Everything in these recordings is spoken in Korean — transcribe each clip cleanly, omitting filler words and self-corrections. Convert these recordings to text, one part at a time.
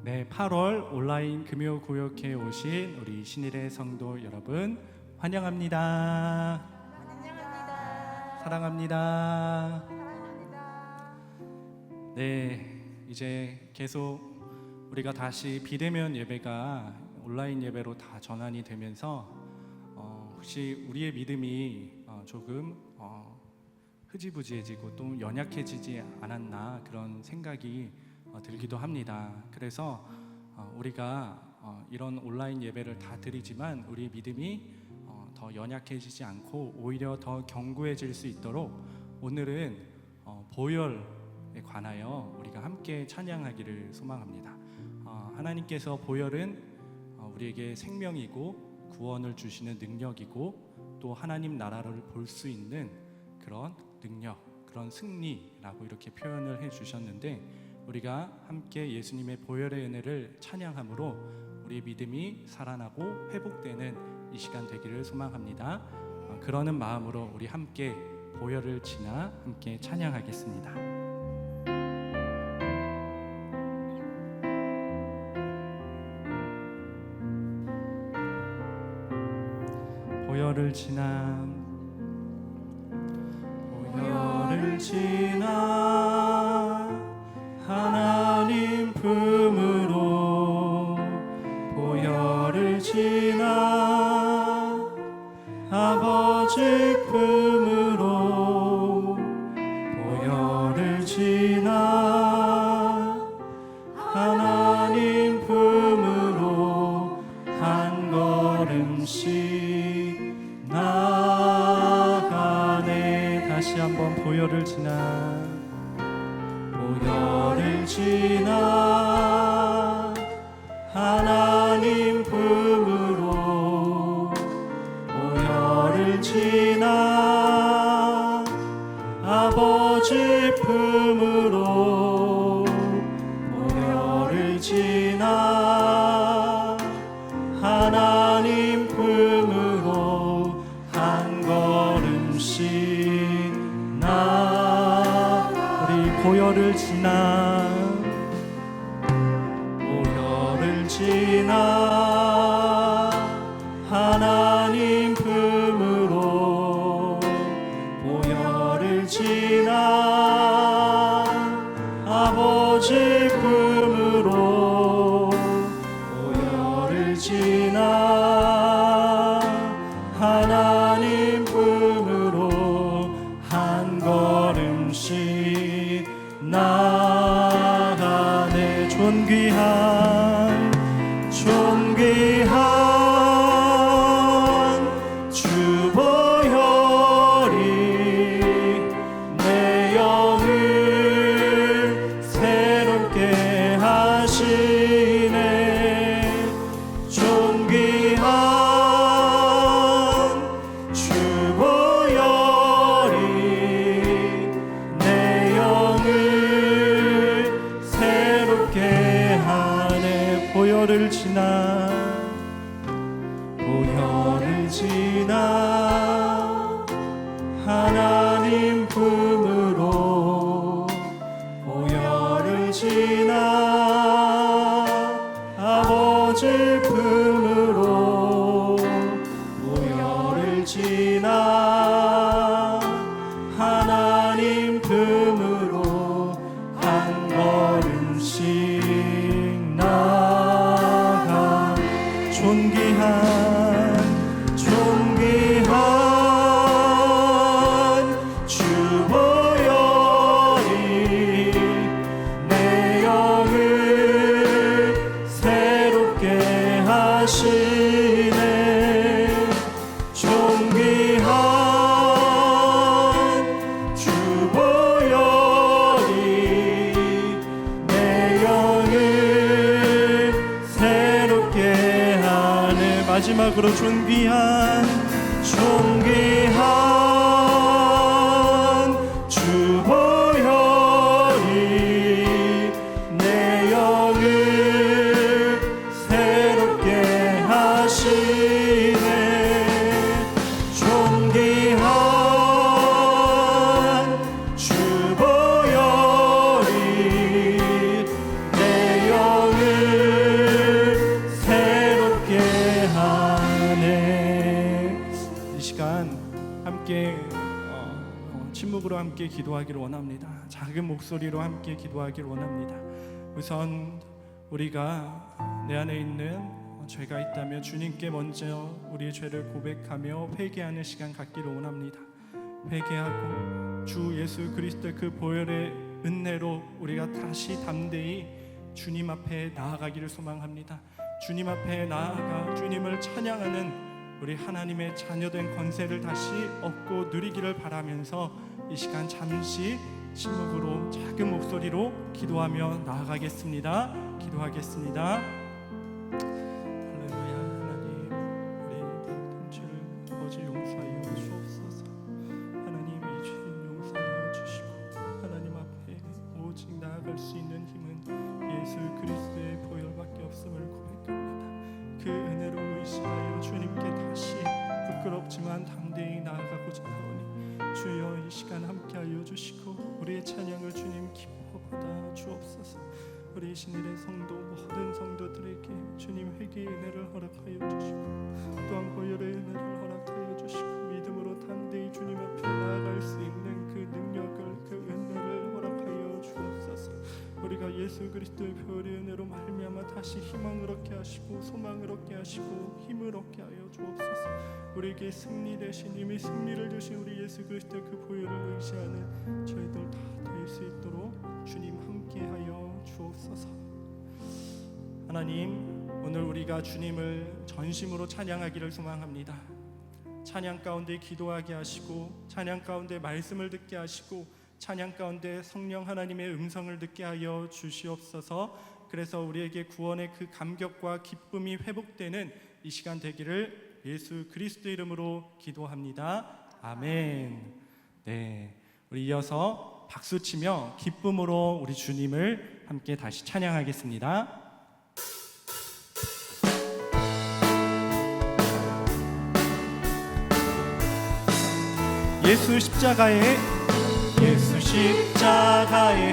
네, 8월 온라인 금요구역회에 오신 우리 신일의 성도 여러분 환영합니다. 사랑합니다. 네, 이제 계속 우리가 다시 비대면 예배가 온라인 예배로 다 전환이 되면서 혹시 우리의 믿음이 조금 흐지부지해지고 또 연약해지지 않았나 그런 생각이 들기도 합니다. 그래서 우리가 이런 온라인 예배를 다 드리지만 우리 믿음이 더 연약해지지 않고 오히려 더 견고해질 수 있도록 오늘은 보혈에 관하여 우리가 함께 찬양하기를 소망합니다. 하나님께서 보혈은 우리에게 생명이고 구원을 주시는 능력이고 또 하나님 나라를 볼 수 있는 그런 능력, 그런 승리라고 이렇게 표현을 해주셨는데 우리가 함께 예수님의 보혈의 은혜를 찬양함으로 우리의 믿음이 살아나고 회복되는 이 시간 되기를 소망합니다. 그러는 마음으로 우리 함께 보혈을 지나 함께 찬양하겠습니다. 보혈을 지나 하나님 품으로 보혈을 지나 아버지 품으로 보혈을 지나 하나님 품으로 한 걸음씩 나가네. 다시 한번 보혈을 지나 하나님 품으로 보혈을 지나 아버지 품으로 보혈을 지나 하나님 품으로 한 걸음씩 우리 보혈을 지나 하나님 품으로 보혈을 지나 아버지 품으로 보혈을 지나 하나님 품으로 한 걸음씩 나가네. 존귀한 주 보혈이 내 영을 새롭게 하시네. 존귀한 주 보혈이 내 영을 새롭게 하네. 보혈을 지나 하나님 품으로 보혈을 지나 아버지 품으로 보혈을 지나 하나님 품으로 한 걸음씩 나가. 존귀한 주 보혈이 내 영을 새롭게 하시네. 존귀한 주 보혈이 내 영을 새롭게 하네. 마지막으로 존귀한 주 보혈이 내 영을 새롭게 하시네. 존귀한 주 보혈이 내 영을 함께 기도하기를 원합니다. 작은 목소리로 함께 기도하기를 원합니다. 우선 우리가 내 안에 있는 죄가 있다면 주님께 먼저 우리의 죄를 고백하며 회개하는 시간 갖기를 원합니다. 회개하고 주 예수 그리스도의 그 보혈의 은혜로 우리가 다시 담대히 주님 앞에 나아가기를 소망합니다. 주님 앞에 나아가 주님을 찬양하는 우리 하나님의 자녀된 권세를 다시 얻고 누리기를 바라면서 이 시간 잠시 침묵으로 작은 목소리로 기도하며 나아가겠습니다. 기도하겠습니다. 할렐루야. 하나님, 우리 모든 죄를 아버지 용서하여 주옵소서. 하나님, 이 죄인 용서하여 주시고 하나님 앞에 오직 나아갈 수 있는 힘은 예수 그리스도의 보혈밖에 없음을 고백합니다. 그 은혜로 의식하여 주님께 다시 부끄럽지만 담대히 나아가고자 하오니 주여 이 시간 함께하여 주시고 우리의 찬양을 주님 기뻐 받아 주옵소서. 우리 신일의 성도 모든 성도들에게 주님 회개의 은혜를 허락하여 주시고 또한 보혈의 은혜를 허락하여 주시고 믿음으로 담대히 주님 앞에 나아갈 수 있는 그 능력을 그 은혜를 허락하여 주옵소서. 우리가 예수 그리스도의 보혈의 은혜로 말미암아 다시 희망을 얻게 하시고 소망을 얻게 하시고 힘을 얻게 하여 주옵소서. 우리에게 승리 대신 이미 승리를 주신 우리 예수 그리스도의 그 보혈을 의지하는 저희들 다 될 수 있도록 주님 함께하여 주옵소서. 하나님, 오늘 우리가 주님을 전심으로 찬양하기를 소망합니다. 찬양 가운데 기도하게 하시고 찬양 가운데 말씀을 듣게 하시고 찬양 가운데 성령 하나님의 음성을 듣게 하여 주시옵소서. 그래서 우리에게 구원의 그 감격과 기쁨이 회복되는 이 시간 되기를 예수 그리스도 이름으로 기도합니다. 아멘. 네, 우리 이어서 박수치며 기쁨으로 우리 주님을 함께 다시 찬양하겠습니다. 예수 십자가의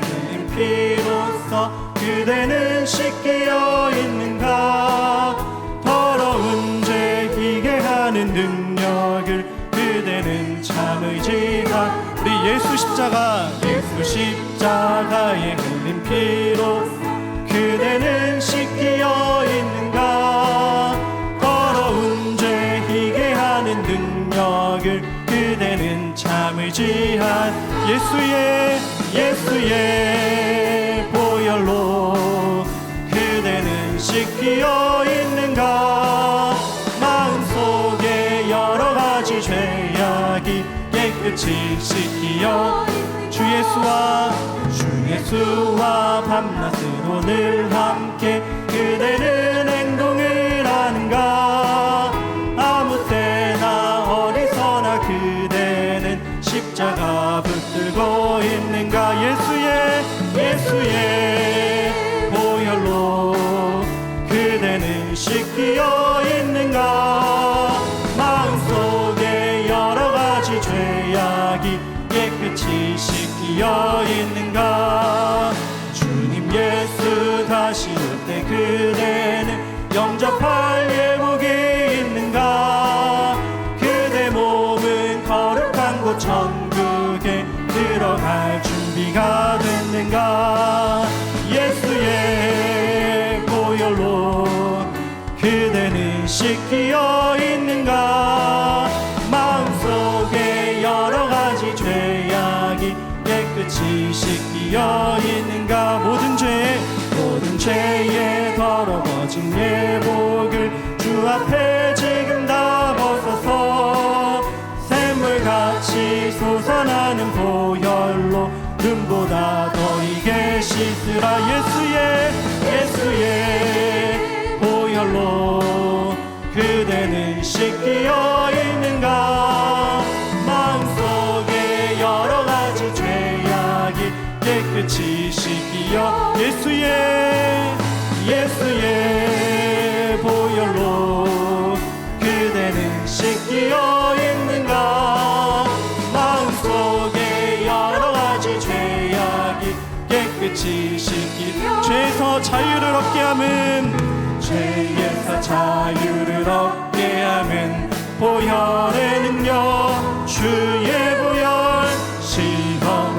흘린 피로써 그대는 씻겨 있는가. 더러운 죄 희게 하는 능력을 그대는 참 의지한 우리 예수 십자가의 흘린 피로 그대는 씻겨 있는가. 더러운 죄 희게 하는 능력을 그대는 참 의지한 예수의 보혈로 그대는 씻겨 있는가. 마음속에 여러 가지 죄악이 깨끗이 씻기어 주 예수와 밤낮으로 늘 함께 그대는 행동을 하는가. 아무 때나 어디서나 그대는 십자가 붙들고 있는가. 예수의 보혈로 그대는 씻기어 있는가. 마음속에 여러 가지 죄악이 깨끗이 씻기어 있는가. 주님 예수 다시 올 때 그대는 영접할 예복이 있는가. 그대 몸은 거룩한 곳 천국에 들어갈 준비가 됐는가. 예수의 보혈로 그대는 씻기어 있는가. 마음속에 여러 가지 죄악이 깨끗이 씻기어 있는가. 모든 죄에 더러워진 예복을 주 앞에 지금 다 벗어서 샘물같이 솟아나는 보혈로 눈보다 더 이게 씻으라. 예수의 보혈로 그대는 씻기어 있는가. 마음속에 여러 가지 죄악이 깨끗이 씻기어 예수의 보혈로 그대는 씻기어 있는가. 마음속에 여러 가지 죄악이 깨끗이 씻기어 죄에서 자유를 얻게 함은 보혈의 능력 주의 보혈 시험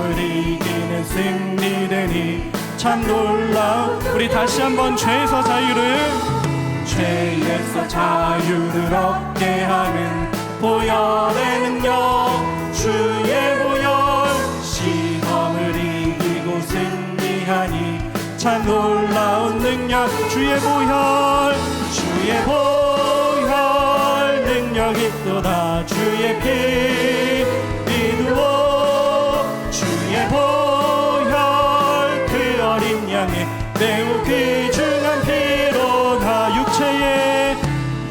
참 놀라운 우리 다시 한번 죄에서 자유를 얻게 하는 보혈의 능력 주의 보혈 시험을 이기고 승리하니 참 놀라운 능력 주의 보혈 능력 있도다 주의 피 믿으오 주의 보혈 그 어린 양의 매우 귀중한 피로다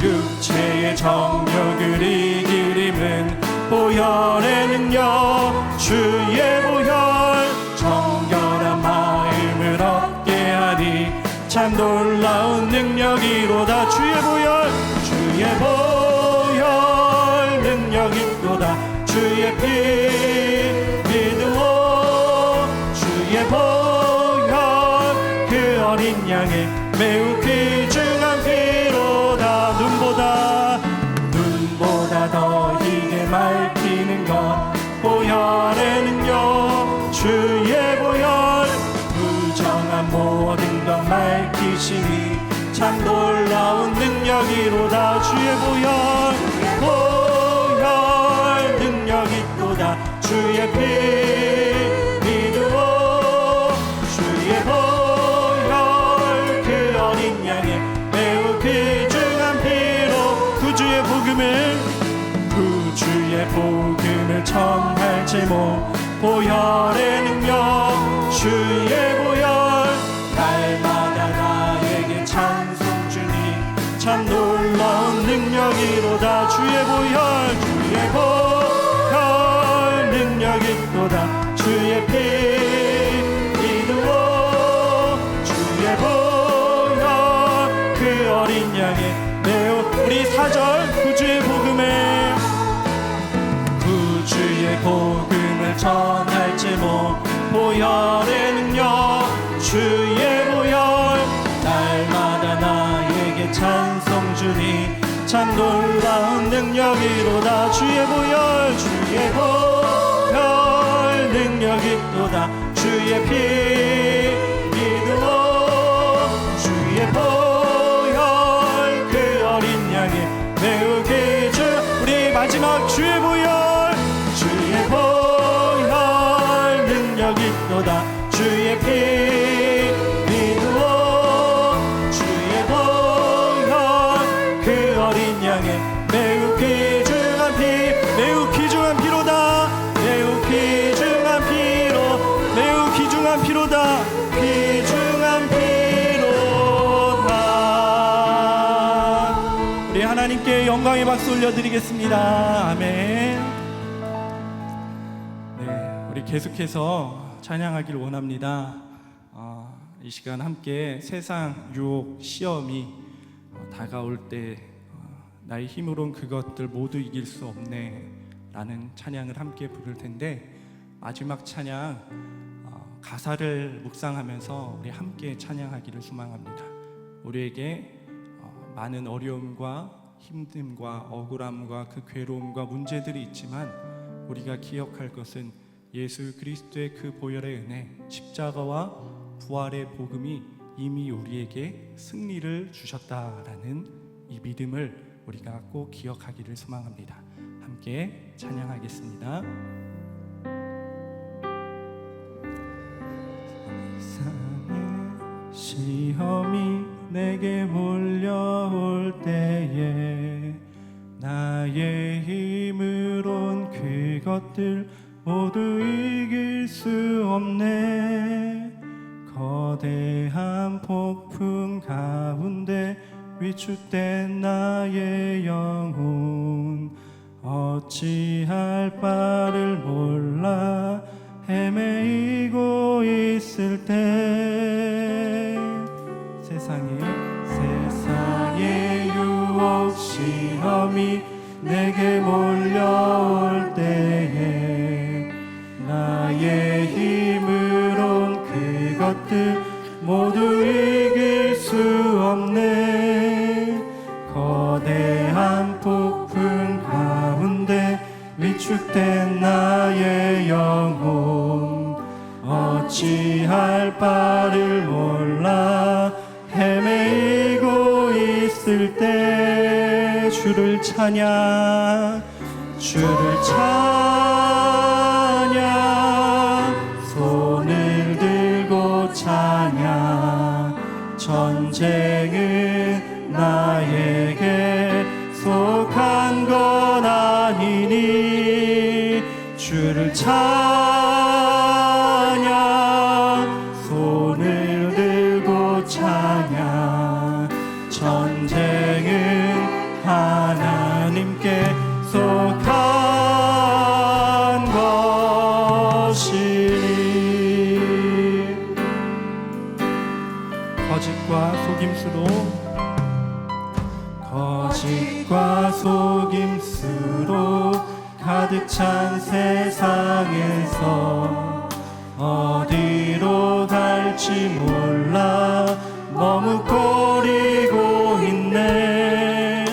육체의 정욕을 이길 힘은 보혈의 능력 주의 보혈 정결한 마음을 얻게 하니 참 놀라운 능력이로다 주의 보혈 능력 있도다 주의 피 믿으오 주의 보혈 그 어린 양의 매우 귀중한 피로다 눈보다 더 희게 맑히는 것 보혈의 능력 주의 보혈 부정한 모든 것 맑히시니 참 놀라운 능력이로다 주의 보혈 능력 있도다 주의 피 믿으오 주의 보혈 그 어린 양의 매우 귀중한 피로 구주의 복음을 전할 제목 보혈의 능력 주의 보혈 날마다 나에게 찬송 주니 참 놀라운 능력이로다 주의 보혈 능력 있도다 주의 피 믿으오 주의 보혈 그 어린 양의 매우 우리 4절 구주의 복음을 전할 제목 보혈의 능력 주의 보혈 날마다 나에게 찬송 주니 참 놀라운 능력이로다 주의 보혈 능력 있도다 주의 피 믿으오 주의 보혈 그 어린 양의 매우 귀중 우리 마지막 주의 보혈 능력 있도다 주의 피 믿으오 주의 보혈 그 어린 양의 매우 귀중한 피로다 매우 귀중한 피로다 우리 하나님께 영광의 박수 올려드리겠습니다. 아멘. 네, 우리 계속해서 찬양하길 원합니다. 이 시간 함께 세상 유혹 시험이 다가올 때 나의 힘으론 그것들 모두 이길 수 없네 라는 찬양을 함께 부를 텐데 마지막 찬양 가사를 묵상하면서 우리 함께 찬양하기를 소망합니다. 우리에게 많은 어려움과 힘듦과 억울함과 그 괴로움과 문제들이 있지만 우리가 기억할 것은 예수 그리스도의 그 보혈의 은혜, 십자가와 부활의 복음이 이미 우리에게 승리를 주셨다라는 이 믿음을 우리가 꼭 기억하기를 소망합니다. 함께 찬양하겠습니다. 세상의 시험이 내게 몰려올 때에 나의 힘으론 그것들 모두 이길 수 없네. 거대한 폭풍 가운데 위축된 나의 영혼 어찌할 바를 몰라 헤매이고 있을 때 세상의 유혹 시험이 내게 몰려올 때에 나의 힘으론 그것들 모두 이길 수 없네. 거대한 폭풍 가운데 위축된 나의 영혼 어찌할 바를 몰라 헤매이고 있을 때 주를 찬양 주를 찬양 손을 들고 찬양 전쟁은 나에게 속한 건 아니니 주를 찬양 손을 들고 찬양 전쟁은 하나님께 속한 것이니 거짓과 속임수로 가득 찬 세상에서 어디로 갈지 몰라 머뭇거리고 있네.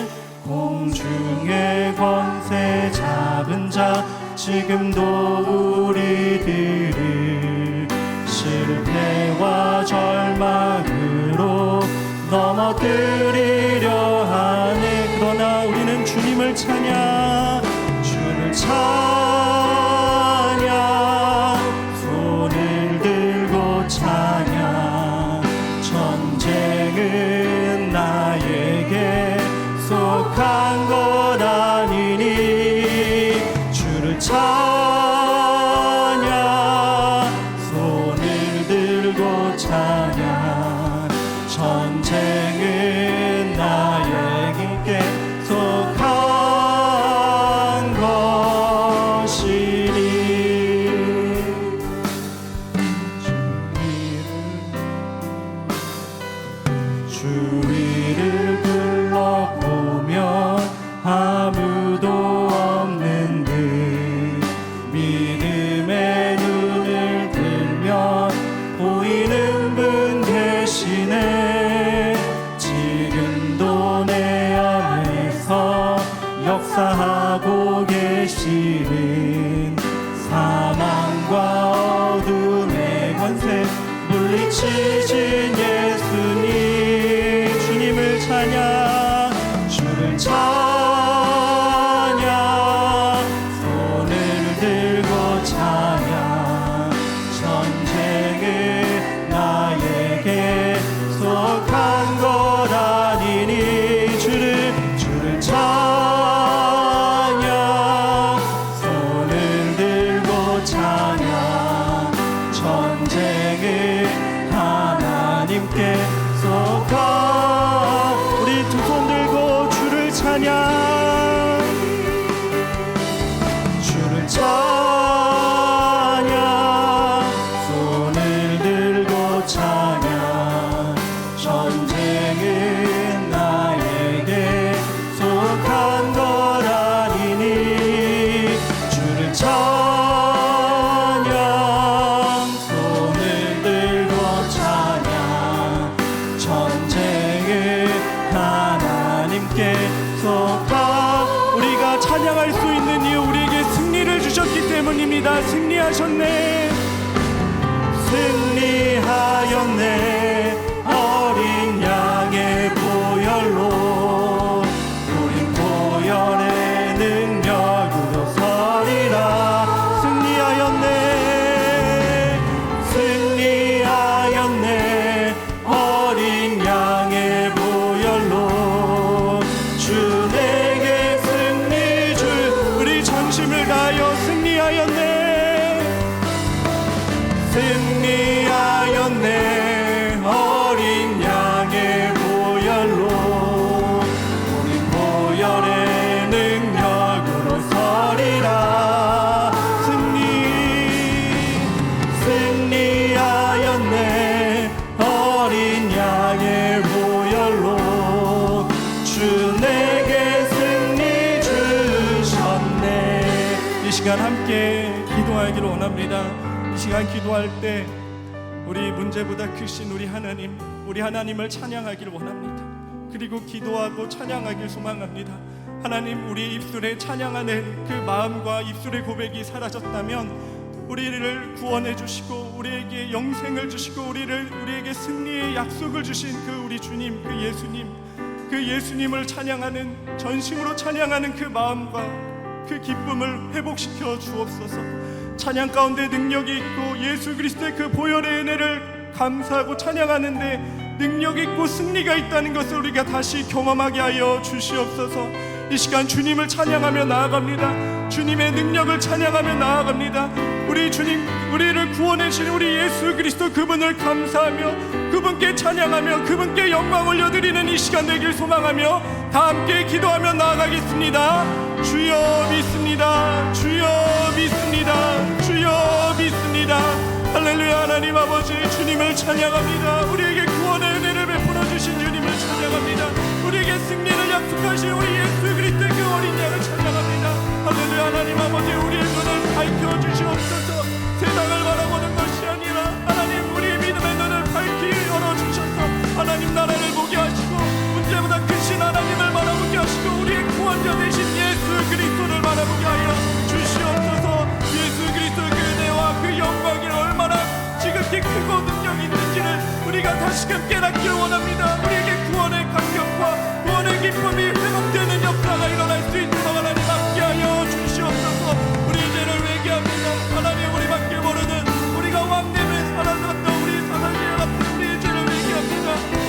공중의 권세 잡은 자 지금도 우리들을 실패와 절망으로 넘어뜨리려 하네. 그러나 우리는 주님을 찬양 주를 찬양 손을 들고 찬양 전쟁은 나에게 속한 것 아니니 주를 찬양 손을 들고 찬양 전쟁은 나에게 속한 것이니 주위를 둘러보면 아무도 없는 듯 믿음의 눈을 들면 보이는 분 계시네. 지금도 내 안에서 역사하고 계시는 사망과 어둠의 권세 물리치신 예수님 주님을 찬양 주를 찬양 손을 들고 찬양 전쟁은 나에게 속한 것 아니니 주를 찬양 손을 들고 찬양 전쟁은 하나님께 속한 우리 두 손 들고 주를 찬양 주를 찬양 손을 들고 찬양 전쟁은 나에게 속한 것 아니니 주를 찬양 손을 들고 찬양 전쟁은 하나님께 속한 우리가 찬양할 수 있는 이유 우리에게 승리를 주셨기 때문입니다. 승리하셨네 승리하였네 어린 양의 보혈로 우린 보혈의 능력으로 서리라. 승리하였네 승리하였네 어린 양의 보혈로 주 내게 승리 줄 우리 전심을 다하여 승리하였네 승리하였네 어린 양의 보혈로 우리 보혈의 능력으로 서리라. 승리하였네 어린 양의 보혈로 주 내게 승리 주셨네. 이 시간 함께 기도하기를 원합니다. 이 시간 기도할 때 우리 문제보다 크신 우리 하나님을 찬양하기를 원합니다. 그리고 기도하고 찬양하길 소망합니다. 하나님 우리 입술에 찬양하는 그 마음과 입술의 고백이 사라졌다면 우리를 구원해 주시고 우리에게 영생을 주시고 우리에게 승리의 약속을 주신 그 우리 주님, 그 예수님을 찬양하는, 전심으로 찬양하는 그 마음과 그 기쁨을 회복시켜 주옵소서. 찬양 가운데 능력이 있고 예수 그리스도의 그 보혈의 은혜를 감사하고 찬양하는데 능력 있고 승리가 있다는 것을 우리가 다시 경험하게 하여 주시옵소서. 이 시간 주님을 찬양하며 나아갑니다. 주님의 능력을 찬양하며 나아갑니다. 우리 주님, 우리를 구원해 주신 우리 예수 그리스도 그분을 감사하며 그분께 찬양하며 그분께 영광 올려드리는 이 시간 되길 소망하며 다 함께 기도하며 나아가겠습니다. 주여 믿습니다. 주여 믿습니다. 주여 믿습니다. 할렐루야. 하나님 아버지, 주님을 찬양합니다. 우리에게 구원의 은혜를 베풀어 주신 주님을 찬양합니다. 우리에게 승리를 약속하신 우리 예수 그리스도의 그 어린 양을 찬양합니다. 할렐루야. 하나님 아버지, 우리의 눈을 밝혀 주시옵소서. 세상을 바라보는 것이 아니라 하나님, 우리의 믿음의 눈을 밝히 열어 주셔서 하나님 나라를 보게 하시고 문제보다 크신 하나님을 바라보게 하시고 우리의 구원자 되신 예수 그리스도를 바라보게 하여 주시옵소서. 예수 그리스도의 그 은혜와 그 영광이 얼마나 지극히 크고 능력이 있는지를 우리가 다시금 깨닫기를 원합니다. 우리에게 구원의 감격과 구원의 기쁨이 회복되는 역사가 일어날 수 있도록 하나님 함께하여 주시옵소서. 우리 죄를 회개합니다. 하나님, 우리밖에 모르는 우리가 왕됨에 살아났던 우리 사사기와 같은 우리의 죄를 회개합니다.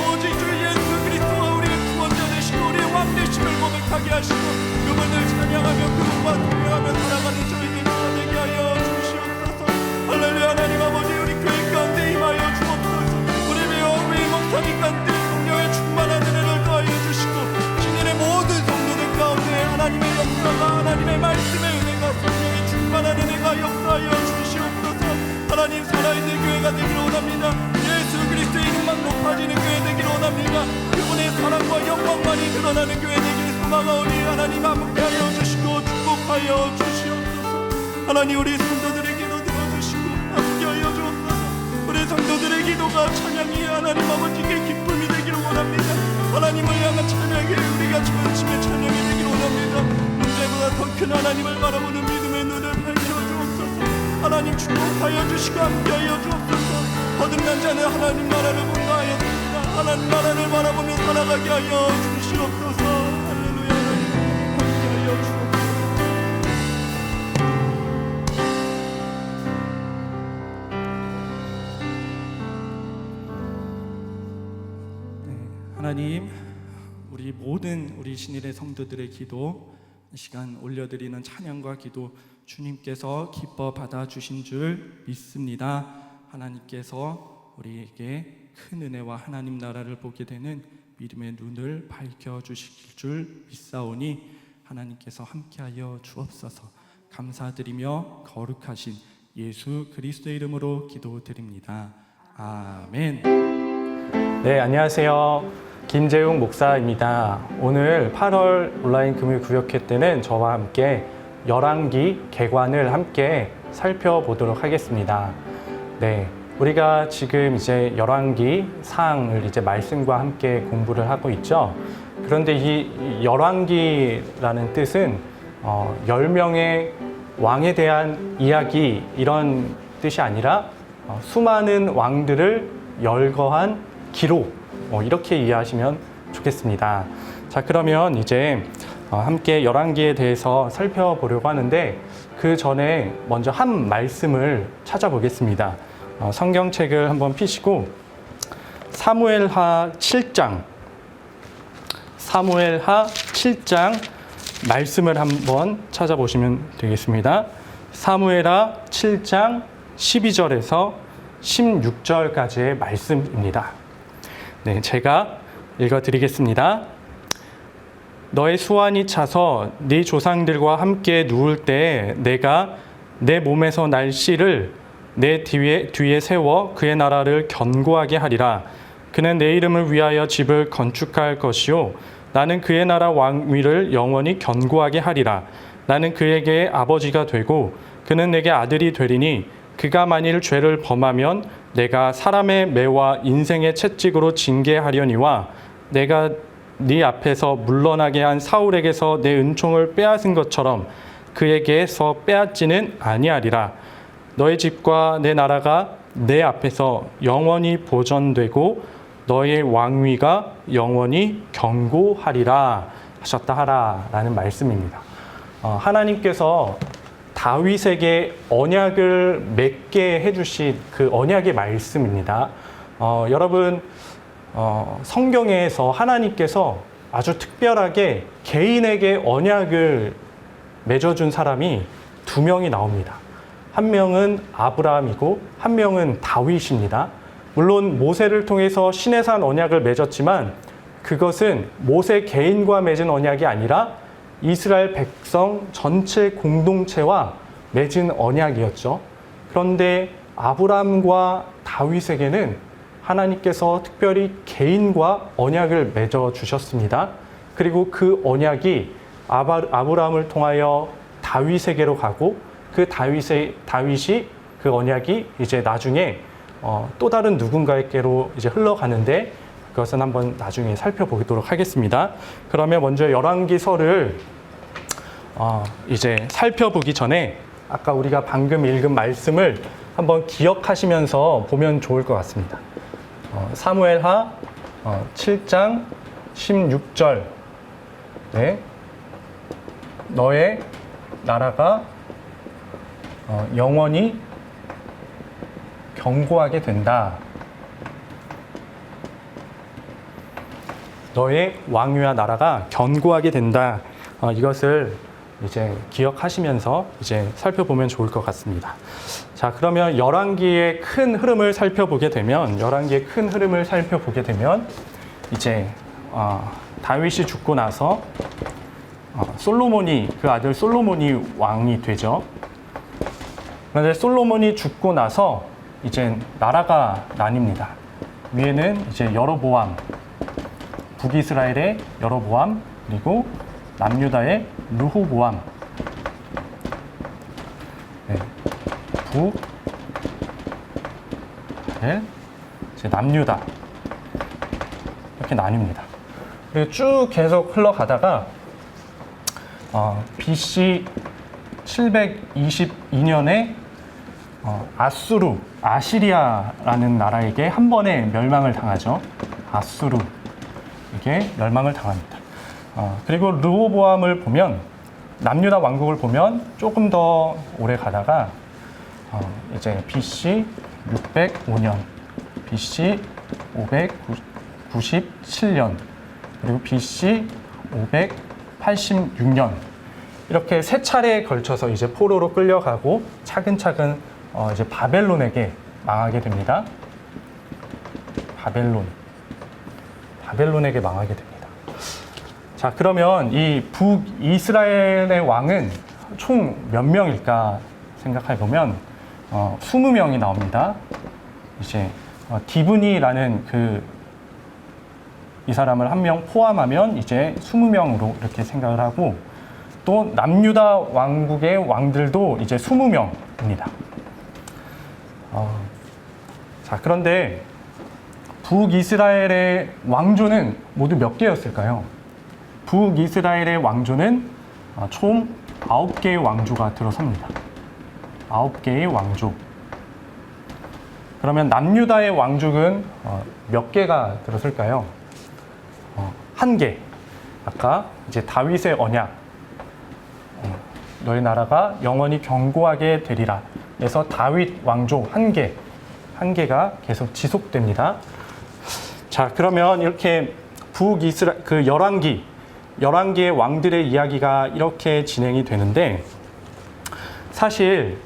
오직 주 예수 그리스도가 우리의 구원자 되시고 우리의 왕 되심을 고백하게 하시고 그분을 찬양하며 그분과 동행하며 살아가는 저희들 되게 하여 주시옵소서. 할렐루야. 하나님 아버지, 우리 교회 가운데 임하여 주옵소서. 우리 매우 목사님 가운데 성령의 충만한 은혜를 더하여 주시고 신인의 모든 성도들 가운데 하나님의 역사가, 하나님의 말씀의 은혜가, 성령의 충만한 은혜가 역사하여 주시옵소서. 하나님, 살아있는 교회가 되기를 원합니다. 예수 그리스도의 이름만 높아지는 교회 되기를 원합니다. 그분의 사랑과 영광만이 드러나는 교회 되기를 소망하오니 하나님 함께하여 주시고 축복하여 주시옵소서. 하나님, 우리 성도들의 기도 들어주시고 함께하여 주옵소서. 우리 성도들의 기도가 찬양이 하나님 아버지께 기쁨이 되기를 원합니다. 하나님을 향한 찬양이 우리가 전심의 찬양이 되기를 원합니다. 문제보다 더 큰 하나님을 바라보는 믿음의 눈을 밝혀주옵소서. 하나님 축복하여 주시고 함께하여 주옵소서. 거듭난 자는 하나님 나라를 본다 하였습니다. 하나님 나라를 바라보며 살아가게 하여 주시옵소서. 할렐루야. 하나님 함께하여 주옵소서. 하나님, 우리 모든 우리 신일의 성도들의 기도, 이 시간 올려드리는 찬양과 기도 주님께서 기뻐 받아주신 줄 믿습니다. 하나님께서 우리에게 큰 은혜와 하나님 나라를 보게 되는 믿음의 눈을 밝혀주실 줄 믿사오니 하나님께서 함께하여 주옵소서. 감사드리며 거룩하신 예수 그리스도의 이름으로 기도드립니다. 아멘. 네, 안녕하세요. 김재웅 목사입니다. 오늘 8월 온라인 금요 구역회 때는 저와 함께 열왕기 개관을 함께 살펴보도록 하겠습니다. 네, 우리가 지금 이제 열왕기 상을 이제 말씀과 함께 공부를 하고 있죠. 그런데 이 열왕기라는 뜻은 10명의 왕에 대한 이야기 이런 뜻이 아니라 수많은 왕들을 열거한 기록, 이렇게 이해하시면 좋겠습니다. 자, 그러면 이제 함께 열왕기에 대해서 살펴보려고 하는데 그 전에 먼저 한 말씀을 찾아보겠습니다. 성경책을 한번 펴시고 사무엘하 7장 말씀을 한번 찾아보시면 되겠습니다. 사무엘하 7장 12절에서 16절까지의 말씀입니다. 네, 제가 읽어드리겠습니다. 너의 수완이 차서 네 조상들과 함께 누울 때 내가 내 몸에서 날 씨를 내 뒤에 세워 그의 나라를 견고하게 하리라. 그는 내 이름을 위하여 집을 건축할 것이요 나는 그의 나라 왕위를 영원히 견고하게 하리라. 나는 그에게 아버지가 되고 그는 내게 아들이 되리니 그가 만일 죄를 범하면 내가 사람의 매와 인생의 채찍으로 징계하려니와 내가 네 앞에서 물러나게 한 사울에게서 내 은총을 빼앗은 것처럼 그에게서 빼앗지는 아니하리라. 너의 집과 내 나라가 내 앞에서 영원히 보존되고 너의 왕위가 영원히 견고하리라 하셨다 하라라는 말씀입니다. 하나님께서 다윗에게 언약을 맺게 해주신 그 언약의 말씀입니다. 여러분 성경에서 하나님께서 아주 특별하게 개인에게 언약을 맺어준 사람이 두 명이 나옵니다. 한 명은 아브라함이고 한 명은 다윗입니다. 물론 모세를 통해서 시내산 언약을 맺었지만 그것은 모세 개인과 맺은 언약이 아니라 이스라엘 백성 전체 공동체와 맺은 언약이었죠. 그런데 아브라함과 다윗에게는 하나님께서 특별히 개인과 언약을 맺어 주셨습니다. 그리고 그 언약이 아브라함을 통하여 다윗에게로 가고 그 다윗이 그 언약이 이제 나중에 또 다른 누군가에게로 이제 흘러가는데 그것은 한번 나중에 살펴보도록 하겠습니다. 그러면 먼저 열왕기서를 이제 살펴보기 전에 아까 우리가 방금 읽은 말씀을 한번 기억하시면서 보면 좋을 것 같습니다. 사무엘하 7장 16절 네. 너의 나라가 영원히 견고하게 된다. 너의 왕위와 나라가 견고하게 된다. 이것을 이제 기억하시면서 이제 살펴보면 좋을 것 같습니다. 자, 그러면 열왕기의 큰 흐름을 살펴보게 되면 이제 다윗이 죽고 나서 그 아들 솔로몬이 왕이 되죠. 그런데 솔로몬이 죽고 나서 이제 나라가 나뉩니다. 위에는 이제 여로보암, 북이스라엘의 여로보암, 그리고 남유다의 르호보암. 네. 이제 남유다 이렇게 나뉩니다. 그리고 쭉 계속 흘러가다가 BC 722년에 아시리아라는 나라에게 한 번에 멸망을 당하죠. 아수르에게 멸망을 당합니다. 그리고 르호보암을 보면 남유다 왕국을 보면 조금 더 오래 가다가 이제 BC 605년, BC 597년, 그리고 BC 586년 이렇게 세 차례에 걸쳐서 이제 포로로 끌려가고 차근차근 이제 바벨론에게 망하게 됩니다. 바벨론에게 망하게 됩니다. 자, 그러면 이 북이스라엘의 왕은 총 몇 명일까 생각해 보면 20명이 나옵니다. 이제 디브니라는 이 사람을 한 명 포함하면 이제 20명으로 이렇게 생각을 하고 또 남유다 왕국의 왕들도 이제 20명입니다. 자, 그런데 북이스라엘의 왕조는 모두 몇 개였을까요? 북이스라엘의 왕조는 총 9개의 왕조가 들어섭니다. 9개의 왕조. 그러면 남유다의 왕족은 몇 개가 들었을까요? 1개. 아까 이제 다윗의 언약. 너희 나라가 영원히 견고하게 되리라. 그래서 다윗 왕족 1개. 1개가 계속 지속됩니다. 자, 그러면 이렇게 열왕기의 왕들의 이야기가 이렇게 진행이 되는데 사실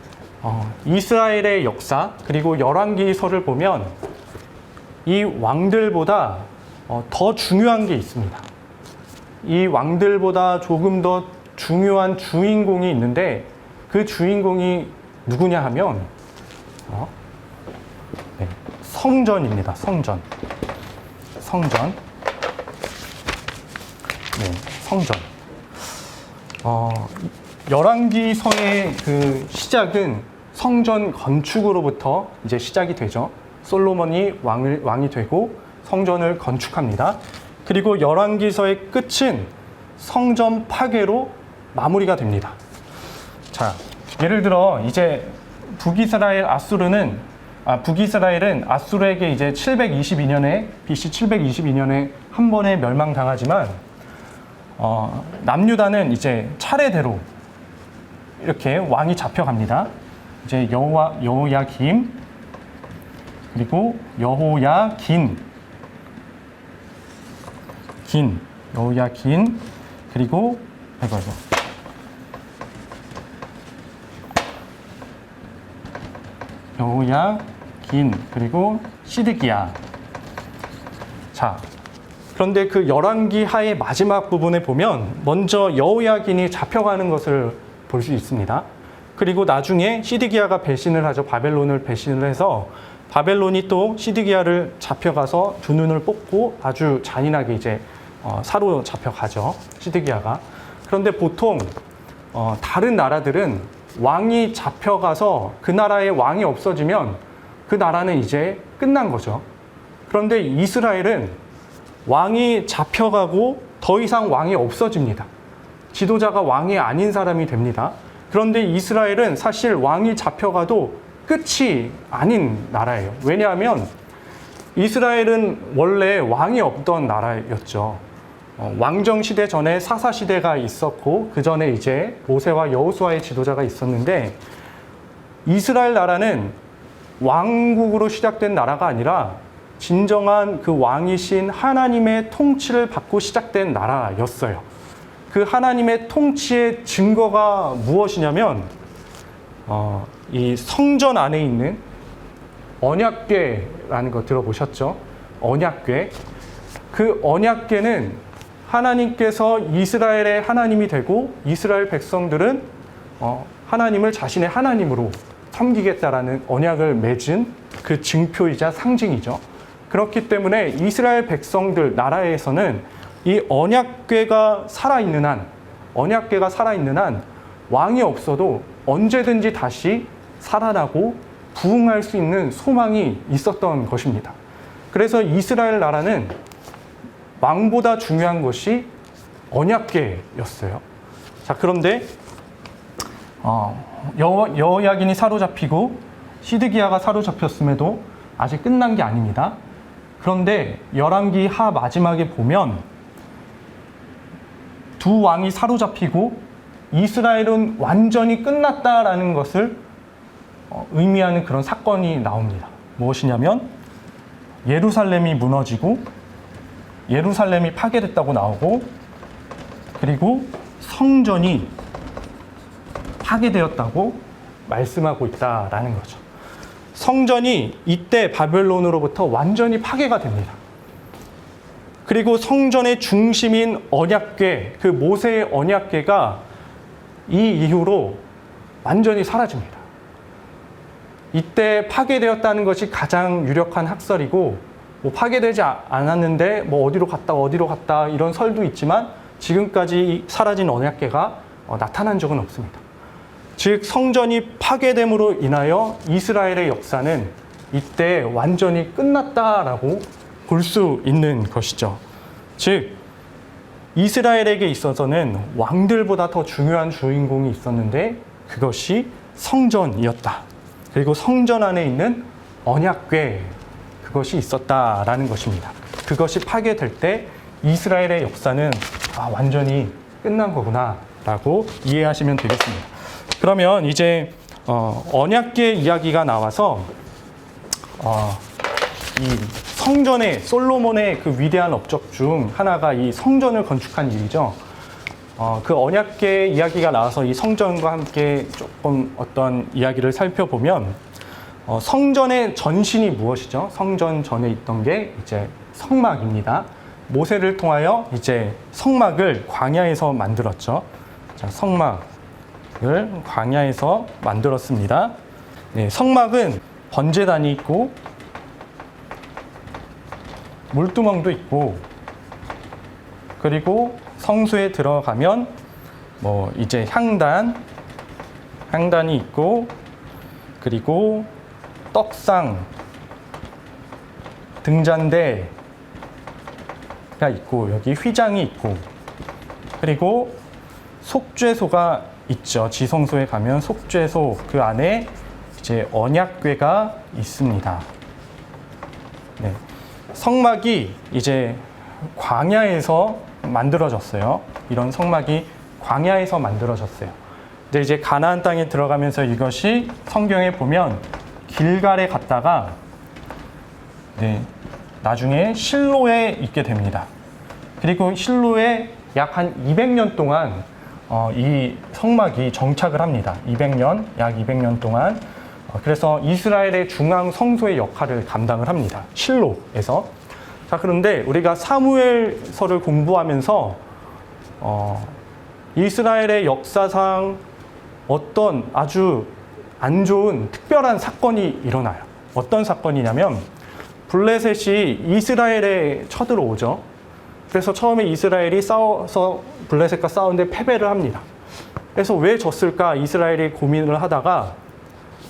이스라엘의 역사 그리고 열왕기서를 보면 이 왕들보다 더 중요한 게 있습니다. 이 왕들보다 조금 더 중요한 주인공이 있는데 그 주인공이 누구냐 하면 성전입니다. 성전. 네, 성전. 열왕기서의 그 시작은 성전 건축으로부터 이제 시작이 되죠. 솔로몬이 왕이 되고 성전을 건축합니다. 그리고 열왕기서의 끝은 성전 파괴로 마무리가 됩니다. 자, 예를 들어 이제 북이스라엘은 아수르에게 이제 722년에 BC 722년에 한 번에 멸망당하지만 남유다는 이제 차례대로 이렇게 왕이 잡혀갑니다. 이제 여호야김 그리고 여호야긴 그리고 여호야긴 그리고 시드기야. 자, 그런데 그 열왕기 하의 마지막 부분에 보면 먼저 여호야긴이 잡혀가는 것을 볼 수 있습니다. 그리고 나중에 시드기야가 배신을 하죠. 바벨론을 배신을 해서 바벨론이 또 시드기야를 잡혀가서 두 눈을 뽑고 아주 잔인하게 이제 사로잡혀가죠. 시드기야가. 그런데 보통 다른 나라들은 왕이 잡혀가서 그 나라에 왕이 없어지면 그 나라는 이제 끝난 거죠. 그런데 이스라엘은 왕이 잡혀가고 더 이상 왕이 없어집니다. 지도자가 왕이 아닌 사람이 됩니다. 그런데 이스라엘은 사실 왕이 잡혀가도 끝이 아닌 나라예요. 왜냐하면 이스라엘은 원래 왕이 없던 나라였죠. 왕정 시대 전에 사사 시대가 있었고 그 전에 이제 모세와 여호수아의 지도자가 있었는데 이스라엘 나라는 왕국으로 시작된 나라가 아니라 진정한 그 왕이신 하나님의 통치를 받고 시작된 나라였어요. 그 하나님의 통치의 증거가 무엇이냐면 이 성전 안에 있는 언약궤라는 거 들어보셨죠? 언약궤. 그 언약궤는 하나님께서 이스라엘의 하나님이 되고 이스라엘 백성들은 하나님을 자신의 하나님으로 섬기겠다라는 언약을 맺은 그 증표이자 상징이죠. 그렇기 때문에 이스라엘 백성들 나라에서는 이 언약궤가 살아있는 한 왕이 없어도 언제든지 다시 살아나고 부흥할 수 있는 소망이 있었던 것입니다. 그래서 이스라엘 나라는 왕보다 중요한 것이 언약궤였어요. 자, 그런데 여호야긴이 사로잡히고 시드기야가 사로잡혔음에도 아직 끝난 게 아닙니다. 그런데 열왕기 하 마지막에 보면 두 왕이 사로잡히고 이스라엘은 완전히 끝났다라는 것을 의미하는 그런 사건이 나옵니다. 무엇이냐면 예루살렘이 무너지고 예루살렘이 파괴됐다고 나오고 그리고 성전이 파괴되었다고 말씀하고 있다라는 거죠. 성전이 이때 바벨론으로부터 완전히 파괴가 됩니다. 그리고 성전의 중심인 언약궤, 그 모세의 언약궤가 이 이후로 완전히 사라집니다. 이때 파괴되었다는 것이 가장 유력한 학설이고 파괴되지 않았는데 어디로 갔다 이런 설도 있지만 지금까지 사라진 언약궤가 나타난 적은 없습니다. 즉 성전이 파괴됨으로 인하여 이스라엘의 역사는 이때 완전히 끝났다라고 볼 수 있는 것이죠. 즉 이스라엘에게 있어서는 왕들보다 더 중요한 주인공이 있었는데 그것이 성전이었다. 그리고 성전 안에 있는 언약궤 그것이 있었다라는 것입니다. 그것이 파괴될 때 이스라엘의 역사는 완전히 끝난 거구나라고 이해하시면 되겠습니다. 그러면 이제 언약궤 이야기가 나와서 이 성전의 솔로몬의 그 위대한 업적 중 하나가 이 성전을 건축한 일이죠. 그 언약궤 이야기가 나와서 이 성전과 함께 조금 어떤 이야기를 살펴보면 성전의 전신이 무엇이죠? 성전 전에 있던 게 이제 성막입니다. 모세를 통하여 이제 성막을 광야에서 만들었죠. 자, 성막을 광야에서 만들었습니다. 네, 성막은 번제단이 있고 물두멍도 있고 그리고 성소에 들어가면 이제 향단이 있고 그리고 떡상, 등잔대가 있고 여기 휘장이 있고 그리고 속죄소가 있죠. 지성소에 가면 속죄소 그 안에 이제 언약궤가 있습니다. 네. 성막이 이제 광야에서 만들어졌어요. 이런 성막이 광야에서 만들어졌어요. 근데 이제 가나안 땅에 들어가면서 이것이 성경에 보면 길갈에 갔다가 네, 나중에 실로에 있게 됩니다. 그리고 실로에 약 한 200년 동안 이 성막이 정착을 합니다. 200년, 약 200년 동안. 그래서 이스라엘의 중앙 성소의 역할을 감당을 합니다. 실로에서. 자, 그런데 우리가 사무엘서를 공부하면서 이스라엘의 역사상 어떤 아주 안 좋은 특별한 사건이 일어나요. 어떤 사건이냐면 블레셋이 이스라엘에 쳐들어오죠. 그래서 처음에 이스라엘이 싸워서 블레셋과 싸우는데 패배를 합니다. 그래서 왜 졌을까 이스라엘이 고민을 하다가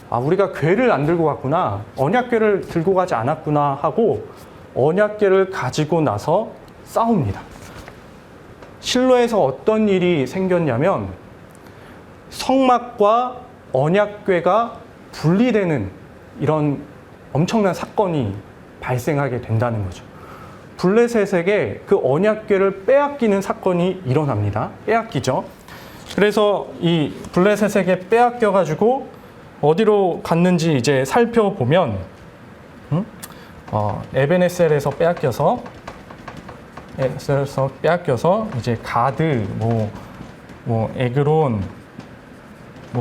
우리가 궤를 안 들고 갔구나, 언약궤를 들고 가지 않았구나 하고 언약궤를 가지고 나서 싸웁니다. 실로에서 어떤 일이 생겼냐면 성막과 언약궤가 분리되는 이런 엄청난 사건이 발생하게 된다는 거죠. 블레셋에게 그 언약궤를 빼앗기는 사건이 일어납니다. 빼앗기죠. 그래서 이 블레셋에게 빼앗겨가지고 어디로 갔는지 이제 살펴보면 에베네셀에서 빼앗겨서 이제 가드, 에그론,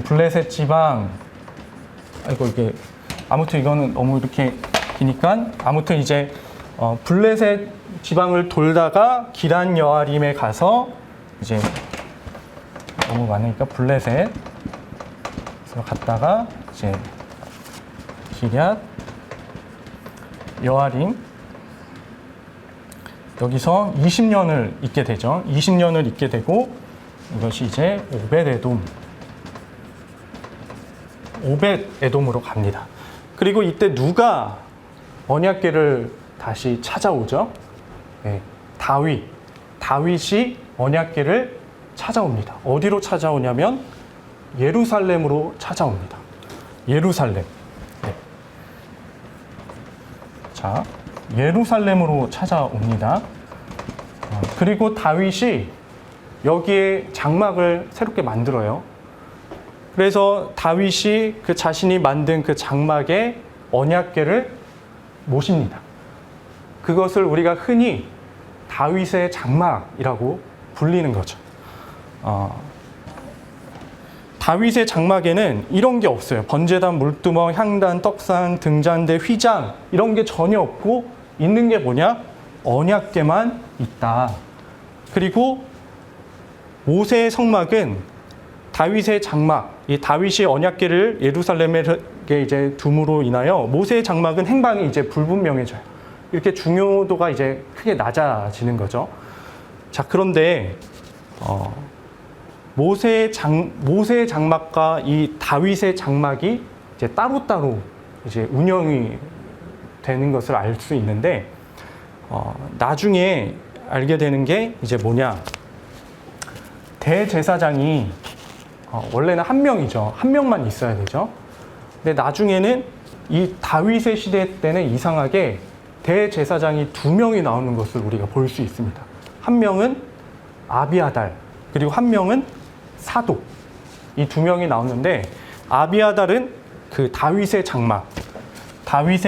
블레셋 지방, 이게 아무튼 이거는 너무 이렇게 기니까 아무튼 이제 블레셋 지방을 돌다가 기란 여아림에 가서 이제 너무 많으니까 블레셋에서 갔다가 이제 기럇 여아림, 여기서 20년을 있게 되죠. 20년을 있게 되고 이것이 이제 오벳에돔으로 갑니다. 그리고 이때 누가 언약궤를 다시 찾아오죠? 네, 다윗이 언약궤를 찾아옵니다. 어디로 찾아오냐면 예루살렘으로 찾아옵니다. 예루살렘. 네. 자, 예루살렘으로 찾아옵니다. 그리고 다윗이 여기에 장막을 새롭게 만들어요. 그래서 다윗이 그 자신이 만든 그 장막에 언약궤를 모십니다. 그것을 우리가 흔히 다윗의 장막이라고 불리는 거죠. 다윗의 장막에는 이런 게 없어요. 번제단, 물두멍, 향단, 떡상, 등잔대, 휘장 이런 게 전혀 없고 있는 게 뭐냐? 언약궤만 있다. 그리고 모세의 성막은 다윗의 장막, 이 다윗이 언약궤를 예루살렘에 이제 둠으로 인하여 모세의 장막은 행방이 이제 불분명해져요. 이렇게 중요도가 이제 크게 낮아지는 거죠. 자, 그런데 모세의 장막과 이 다윗의 장막이 이제 따로따로 이제 운영이 되는 것을 알 수 있는데 나중에 알게 되는 게 이제 뭐냐? 대제사장이 원래는 한 명이죠. 한 명만 있어야 되죠. 근데 나중에는 이 다윗의 시대 때는 이상하게 대제사장이 2명이 나오는 것을 우리가 볼 수 있습니다. 한 명은 아비아달, 그리고 한 명은 사독. 이 2명이 나오는데 아비아달은 그 다윗의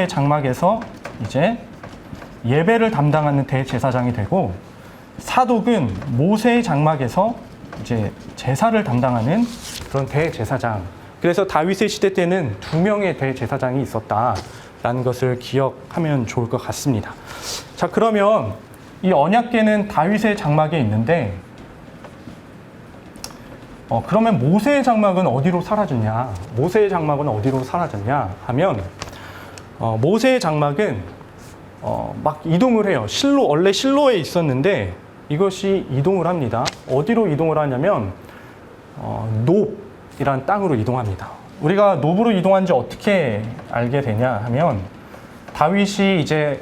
장막에서 이제 예배를 담당하는 대제사장이 되고, 사독은 모세의 장막에서 이제 제사를 담당하는 그런 대제사장. 그래서 다윗의 시대 때는 2명의 대제사장이 있었다라는 것을 기억하면 좋을 것 같습니다. 자, 그러면 이 언약궤는 다윗의 장막에 있는데 그러면 모세의 장막은 어디로 사라졌냐? 모세의 장막은 어디로 사라졌냐 하면 모세의 장막은 막 이동을 해요. 원래 실로에 있었는데 이것이 이동을 합니다. 어디로 이동을 하냐면 놉이라는 땅으로 이동합니다. 우리가 놉으로 이동한지 어떻게 알게 되냐 하면 다윗이 이제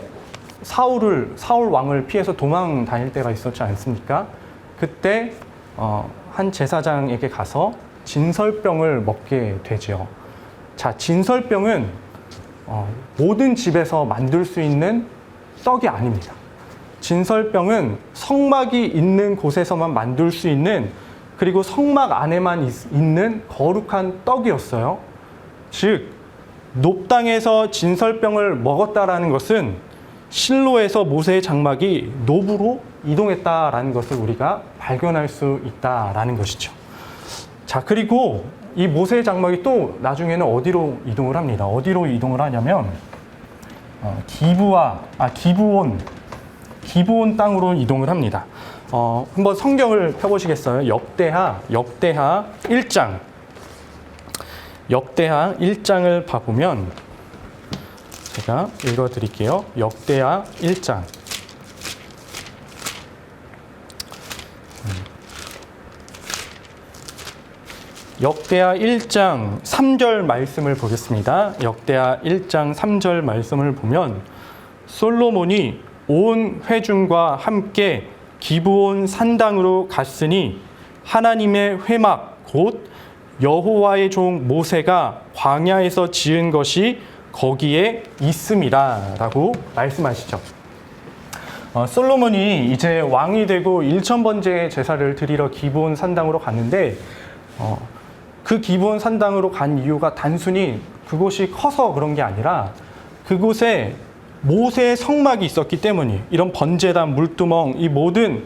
사울 왕을 피해서 도망 다닐 때가 있었지 않습니까? 그때 한 제사장에게 가서 진설병을 먹게 되죠. 자, 진설병은 모든 집에서 만들 수 있는 떡이 아닙니다. 진설병은 성막이 있는 곳에서만 만들 수 있는, 그리고 성막 안에만 있는 거룩한 떡이었어요. 즉, 놋땅에서 진설병을 먹었다라는 것은 실로에서 모세의 장막이 놋으로 이동했다라는 것을 우리가 발견할 수 있다라는 것이죠. 자, 그리고 이 모세의 장막이 또 나중에는 어디로 이동을 합니다. 어디로 이동을 하냐면 기브온 땅으로 이동을 합니다. 한번 성경을 펴보시겠어요? 역대하 1장. 역대하 1장을 봐보면 제가 읽어드릴게요. 역대하 1장. 역대하 1장 3절 말씀을 보겠습니다. 역대하 1장 3절 말씀을 보면 솔로몬이 온 회중과 함께 기브온 산당으로 갔으니 하나님의 회막 곧 여호와의 종 모세가 광야에서 지은 것이 거기에 있음이라 라고 말씀하시죠. 솔로몬이 이제 왕이 되고 1000번째 제사를 드리러 기브온 산당으로 갔는데 그 기브온 산당으로 간 이유가 단순히 그곳이 커서 그런 게 아니라 그곳에 모세의 성막이 있었기 때문이에요. 이런 번제단, 물두멍, 이 모든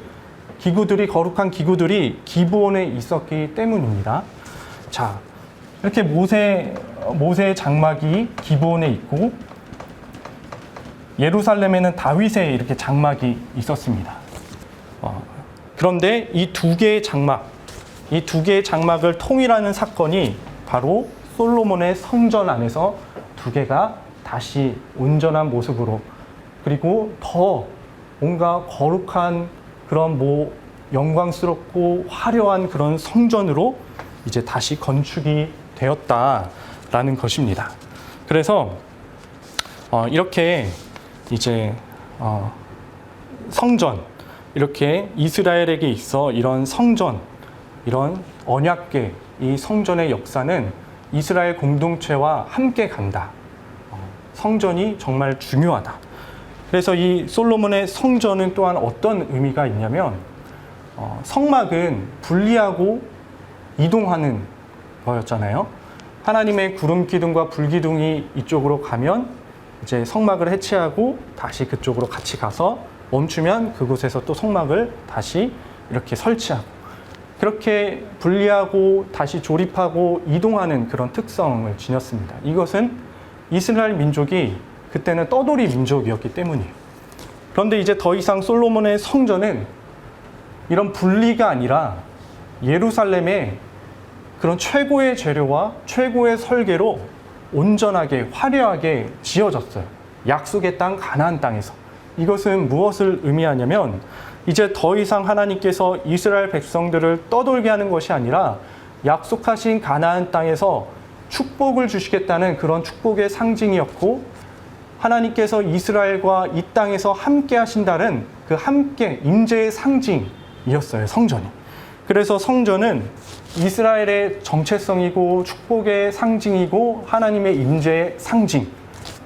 기구들이, 거룩한 기구들이 기브온에 있었기 때문입니다. 자, 이렇게 모세의 장막이 기브온에 있고 예루살렘에는 다윗의 이렇게 장막이 있었습니다. 그런데 이 두 개의 장막을 통일하는 사건이 바로 솔로몬의 성전 안에서 두 개가 다시 온전한 모습으로, 그리고 더 뭔가 거룩한 그런 영광스럽고 화려한 그런 성전으로 이제 다시 건축이 되었다라는 것입니다. 그래서 이렇게 이제 성전, 이렇게 이스라엘에게 있어 이런 성전, 이런 언약궤, 이 성전의 역사는 이스라엘 공동체와 함께 간다. 성전이 정말 중요하다. 그래서 이 솔로몬의 성전은 또한 어떤 의미가 있냐면 성막은 분리하고 이동하는 거였잖아요. 하나님의 구름 기둥과 불 기둥이 이쪽으로 가면 이제 성막을 해체하고 다시 그쪽으로 같이 가서 멈추면 그곳에서 또 성막을 다시 이렇게 설치하고, 그렇게 분리하고 다시 조립하고 이동하는 그런 특성을 지녔습니다. 이것은 이스라엘 민족이 그때는 떠돌이 민족이었기 때문이에요. 그런데 이제 더 이상 솔로몬의 성전은 이런 분리가 아니라 예루살렘의 그런 최고의 재료와 최고의 설계로 온전하게 화려하게 지어졌어요. 약속의 땅 가나안 땅에서. 이것은 무엇을 의미하냐면 이제 더 이상 하나님께서 이스라엘 백성들을 떠돌게 하는 것이 아니라 약속하신 가나안 땅에서 축복을 주시겠다는 그런 축복의 상징이었고, 하나님께서 이스라엘과 이 땅에서 함께 하신다는 그 함께 임재의 상징이었어요, 성전이. 그래서 성전은 이스라엘의 정체성이고 축복의 상징이고 하나님의 임재의 상징.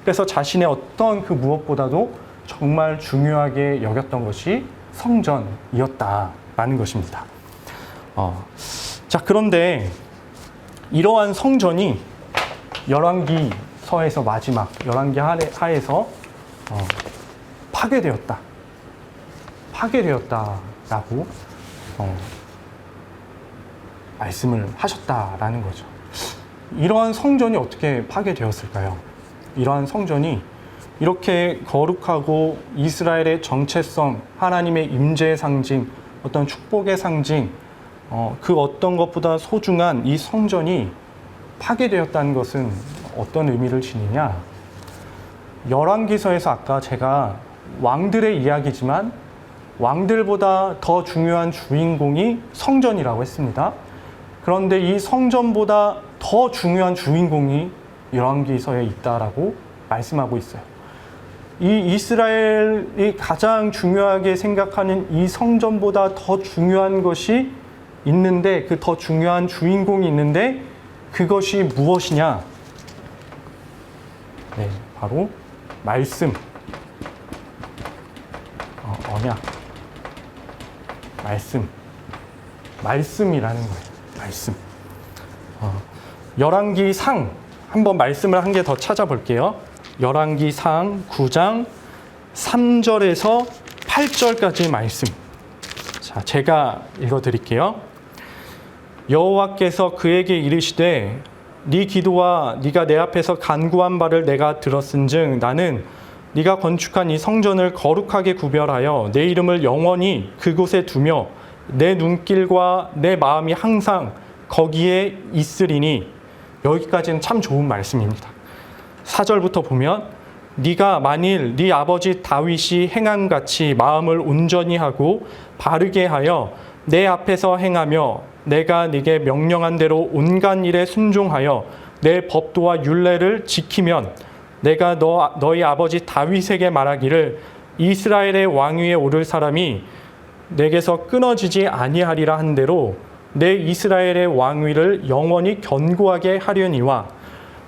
그래서 자신의 어떤 그 무엇보다도 정말 중요하게 여겼던 것이 성전이었다라는 것입니다. 자, 그런데 이러한 성전이 열왕기서에서 마지막 열왕기 하에서 파괴되었다라고 말씀을 하셨다라는 거죠. 이러한 성전이 어떻게 파괴되었을까요? 이러한 성전이 이렇게 거룩하고 이스라엘의 정체성, 하나님의 임재의 상징, 어떤 축복의 상징, 그 어떤 것보다 소중한 이 성전이 파괴되었다는 것은 어떤 의미를 지니냐? 열왕기서에서 아까 제가 왕들의 이야기지만 왕들보다 더 중요한 주인공이 성전이라고 했습니다. 그런데 이 성전보다 더 중요한 주인공이 열왕기서에 있다라고 말씀하고 있어요. 이 이스라엘이 가장 중요하게 생각하는 이 성전보다 더 중요한 것이 있는데, 그 더 중요한 주인공이 있는데 그것이 무엇이냐? 네, 바로 말씀, 언약, 말씀이라는 거예요. 말씀. 열왕기상 한번 말씀을 한 개 더 찾아볼게요. 열왕기상 9장 3절에서 8절까지의 말씀. 자, 제가 읽어드릴게요. 여호와께서 그에게 이르시되 네 기도와 네가 내 앞에서 간구한 바를 내가 들었은즉 나는 네가 건축한 이 성전을 거룩하게 구별하여 내 이름을 영원히 그곳에 두며 내 눈길과 내 마음이 항상 거기에 있으리니. 여기까지는 참 좋은 말씀입니다. 4절부터 보면 네가 만일 네 아버지 다윗이 행함같이 마음을 온전히 하고 바르게 하여 내 앞에서 행하며 내가 네게 명령한 대로 온갖 일에 순종하여 내 법도와 율례를 지키면 내가 너희 아버지 다윗에게 말하기를 이스라엘의 왕위에 오를 사람이 내게서 끊어지지 아니하리라 한 대로 내 이스라엘의 왕위를 영원히 견고하게 하려니와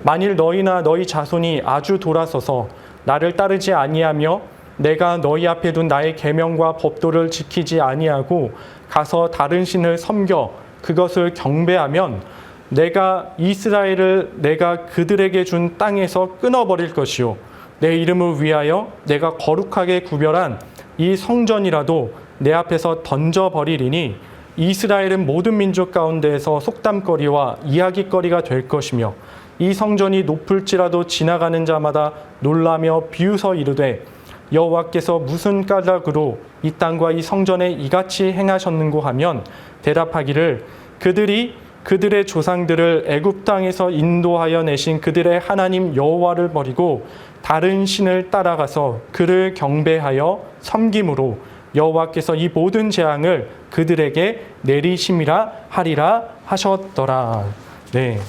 만일 너희나 너희 자손이 아주 돌아서서 나를 따르지 아니하며 내가 너희 앞에 둔 나의 계명과 법도를 지키지 아니하고 가서 다른 신을 섬겨 그것을 경배하면 내가 이스라엘을 내가 그들에게 준 땅에서 끊어버릴 것이요 내 이름을 위하여 내가 거룩하게 구별한 이 성전이라도 내 앞에서 던져버리리니 이스라엘은 모든 민족 가운데에서 속담거리와 이야기거리가 될 것이며 이 성전이 높을지라도 지나가는 자마다 놀라며 비웃어 이르되 여호와께서 무슨 까닭으로 이 땅과 이 성전에 이같이 행하셨는고 하면 대답하기를 그들이 그들의 조상들을 애굽 땅에서 인도하여 내신 그들의 하나님 여호와를 버리고 다른 신을 따라가서 그를 경배하여 섬김으로 여호와께서 이 모든 재앙을 그들에게 내리심이라 하리라 하셨더라. 네.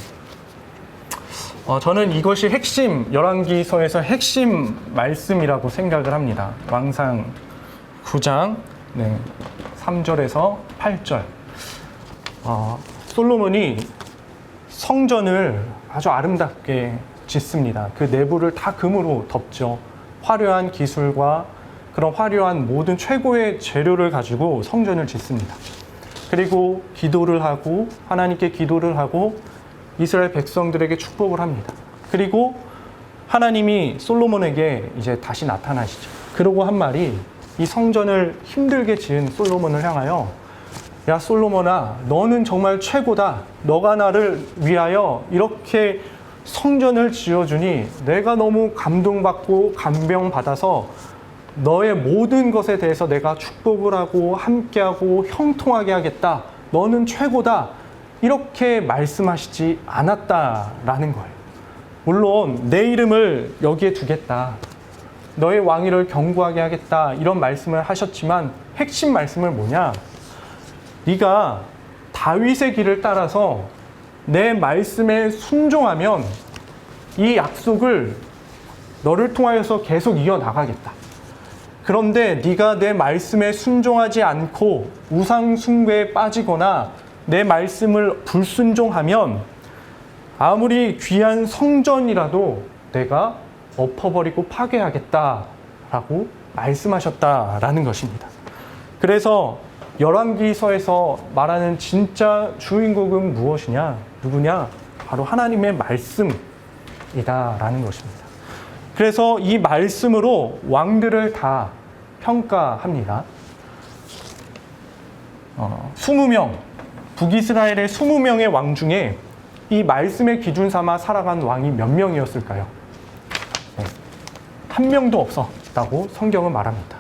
저는 이것이 핵심, 열왕기서에서 핵심 말씀이라고 생각을 합니다. 왕상 9장 3절에서 8절. 솔로몬이 성전을 아주 아름답게 짓습니다. 그 내부를 다 금으로 덮죠. 화려한 기술과 그런 화려한 모든 최고의 재료를 가지고 성전을 짓습니다. 그리고 기도를 하고 하나님께 기도를 하고 이스라엘 백성들에게 축복을 합니다. 그리고 하나님이 솔로몬에게 이제 다시 나타나시죠. 그러고 한 말이 이 성전을 힘들게 지은 솔로몬을 향하여 야 솔로몬아 너는 정말 최고다. 너가 나를 위하여 이렇게 성전을 지어주니 내가 너무 감동받고 감명받아서 너의 모든 것에 대해서 내가 축복을 하고 함께하고 형통하게 하겠다. 너는 최고다. 이렇게 말씀하시지 않았다라는 거예요. 물론 내 이름을 여기에 두겠다. 너의 왕위를 견고하게 하겠다. 이런 말씀을 하셨지만 핵심 말씀은 뭐냐? 네가 다윗의 길을 따라서 내 말씀에 순종하면 이 약속을 너를 통하여서 계속 이어나가겠다. 그런데 네가 내 말씀에 순종하지 않고 우상 숭배에 빠지거나 내 말씀을 불순종하면 아무리 귀한 성전이라도 내가 엎어버리고 파괴하겠다라고 말씀하셨다라는 것입니다. 그래서 열왕기서에서 말하는 진짜 주인공은 무엇이냐? 누구냐? 바로 하나님의 말씀이다라는 것입니다. 그래서 이 말씀으로 왕들을 다 평가합니다. 20명, 북이스라엘의 20명의 왕 중에 이 말씀의 기준 삼아 살아간 왕이 몇 명이었을까요? 한 명도 없었다고 성경은 말합니다.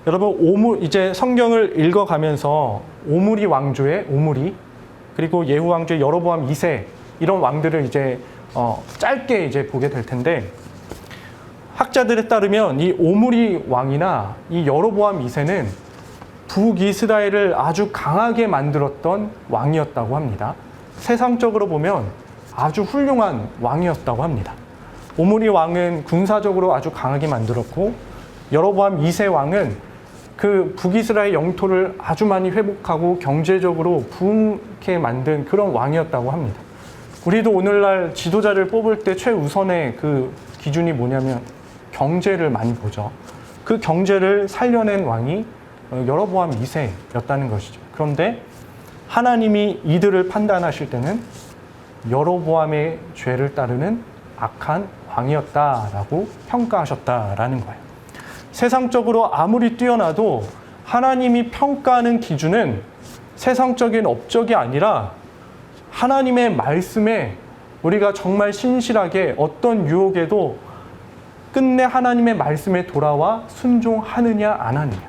여러분, 이제 성경을 읽어가면서 오므리 왕조의 오므리, 그리고 예후 왕조의 여로보암 2세, 이런 왕들을 이제 짧게 이제 보게 될 텐데, 학자들에 따르면 이 오므리 왕이나 이 여로보암 2세는 북이스라엘을 아주 강하게 만들었던 왕이었다고 합니다. 세상적으로 보면 아주 훌륭한 왕이었다고 합니다. 오므리 왕은 군사적으로 아주 강하게 만들었고, 여로보암 2세 왕은 그 북이스라엘 영토를 아주 많이 회복하고 경제적으로 부흥케 만든 그런 왕이었다고 합니다. 우리도 오늘날 지도자를 뽑을 때 최우선의 그 기준이 뭐냐면 경제를 많이 보죠. 그 경제를 살려낸 왕이 여로보암 2세였다는 것이죠. 그런데 하나님이 이들을 판단하실 때는 여로보암의 죄를 따르는 악한 왕이었다라고 평가하셨다라는 거예요. 세상적으로 아무리 뛰어나도 하나님이 평가하는 기준은 세상적인 업적이 아니라 하나님의 말씀에 우리가 정말 신실하게 어떤 유혹에도 끝내 하나님의 말씀에 돌아와 순종하느냐 안 하느냐.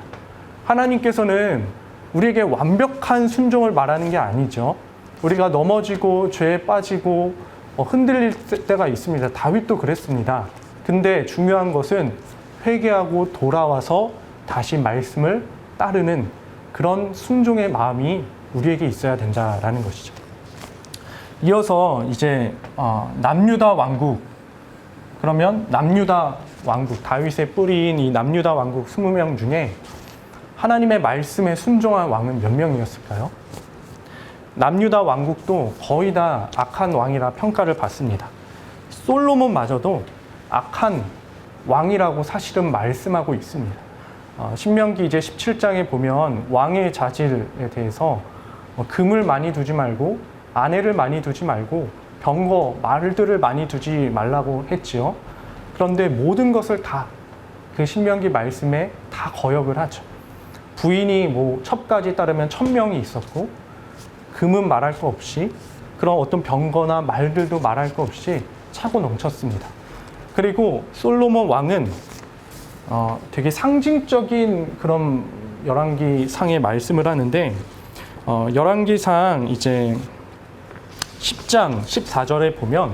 하나님께서는 우리에게 완벽한 순종을 말하는 게 아니죠. 우리가 넘어지고 죄에 빠지고 흔들릴 때가 있습니다. 다윗도 그랬습니다. 근데 중요한 것은 회개하고 돌아와서 다시 말씀을 따르는 그런 순종의 마음이 우리에게 있어야 된다라는 것이죠. 이어서 이제 남유다 왕국, 그러면 남유다 왕국, 다윗의 뿌리인 이 남유다 왕국 20명 중에 하나님의 말씀에 순종한 왕은 몇 명이었을까요? 남유다 왕국도 거의 다 악한 왕이라 평가를 받습니다. 솔로몬마저도 악한 왕이라고 사실은 말씀하고 있습니다. 신명기 이제 17장에 보면 왕의 자질에 대해서 금을 많이 두지 말고 아내를 많이 두지 말고 병거, 말들을 많이 두지 말라고 했지요. 그런데 모든 것을 다 그 신명기 말씀에 다 거역을 하죠. 부인이 뭐 첩까지 따르면 1000명이 있었고 금은 말할 거 없이 그런 어떤 병거나 말들도 말할 거 없이 차고 넘쳤습니다. 그리고 솔로몬 왕은 되게 상징적인 그런 열왕기상의 말씀을 하는데 열왕기상 이제 10장 14절에 보면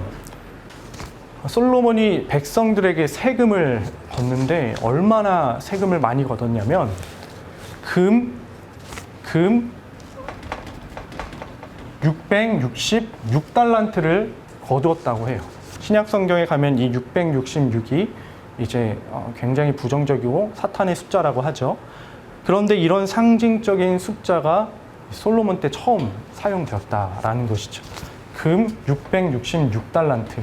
솔로몬이 백성들에게 세금을 걷는데 얼마나 세금을 많이 걷었냐면 금 666달란트를 거두었다고 해요. 신약 성경에 가면 이 666이 이제 굉장히 부정적이고 사탄의 숫자라고 하죠. 그런데 이런 상징적인 숫자가 솔로몬 때 처음 사용되었다라는 것이죠. 금 666달란트.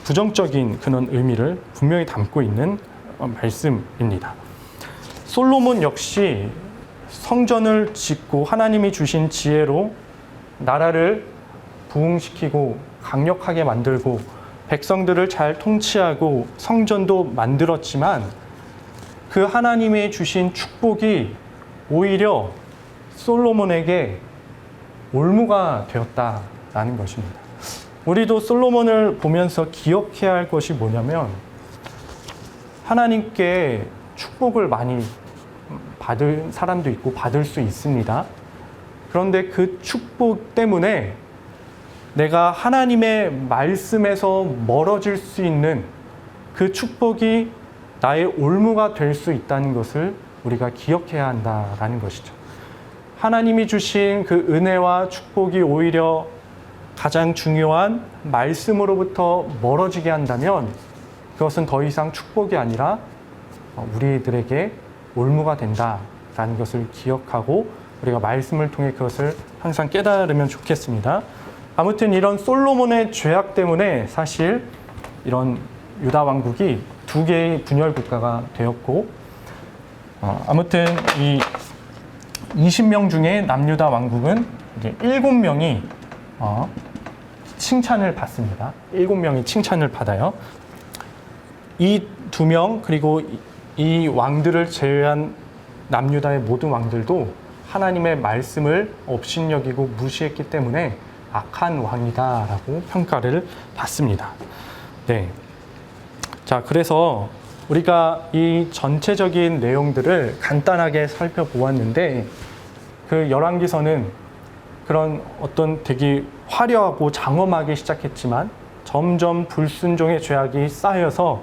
부정적인 그런 의미를 분명히 담고 있는 말씀입니다. 솔로몬 역시 성전을 짓고 하나님이 주신 지혜로 나라를 부흥시키고 강력하게 만들고 백성들을 잘 통치하고 성전도 만들었지만 그 하나님의 주신 축복이 오히려 솔로몬에게 올무가 되었다라는 것입니다. 우리도 솔로몬을 보면서 기억해야 할 것이 뭐냐면 하나님께 축복을 많이 받을 사람도 있고 받을 수 있습니다. 그런데 그 축복 때문에 내가 하나님의 말씀에서 멀어질 수 있는 그 축복이 나의 올무가 될 수 있다는 것을 우리가 기억해야 한다라는 것이죠. 하나님이 주신 그 은혜와 축복이 오히려 가장 중요한 말씀으로부터 멀어지게 한다면 그것은 더 이상 축복이 아니라 우리들에게 올무가 된다라는 것을 기억하고 우리가 말씀을 통해 그것을 항상 깨달으면 좋겠습니다. 아무튼 이런 솔로몬의 죄악 때문에 사실 이런 유다 왕국이 두 개의 분열 국가가 되었고 아무튼 이 20명 중에 남유다 왕국은 이제 7명이 칭찬을 받습니다. 7명이 칭찬을 받아요. 이 2명 그리고 이 왕들을 제외한 남유다의 모든 왕들도 하나님의 말씀을 업신여기고 무시했기 때문에 악한 왕이다라고 평가를 받습니다. 네. 자, 그래서 우리가 이 전체적인 내용들을 간단하게 살펴보았는데 그 열왕기서는 그런 어떤 되게 화려하고 장엄하게 시작했지만 점점 불순종의 죄악이 쌓여서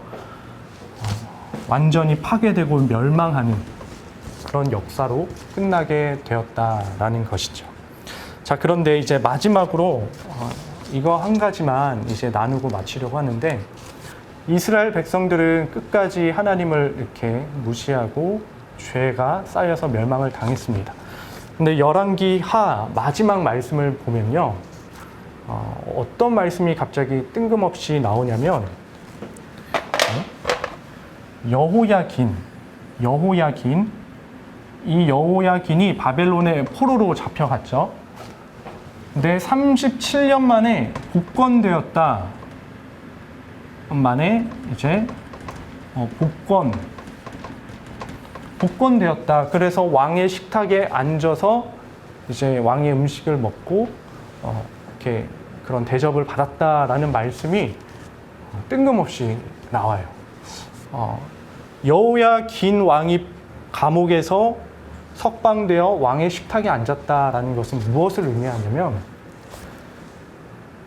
완전히 파괴되고 멸망하는 그런 역사로 끝나게 되었다라는 것이죠. 자, 그런데 이제 마지막으로 이거 한 가지만 이제 나누고 마치려고 하는데 이스라엘 백성들은 끝까지 하나님을 이렇게 무시하고 죄가 쌓여서 멸망을 당했습니다. 근데 열왕기 하 마지막 말씀을 보면요. 어떤 말씀이 갑자기 뜬금없이 나오냐면 여호야긴 이 여호야긴이 바벨론의 포로로 잡혀갔죠. 근데 37년 만에 복권되었다. 만에 이제 복권되었다. 그래서 왕의 식탁에 앉아서 이제 왕의 음식을 먹고 이렇게 그런 대접을 받았다라는 말씀이 뜬금없이 나와요. 여호야긴 왕이 감옥에서 석방되어 왕의 식탁에 앉았다라는 것은 무엇을 의미하냐면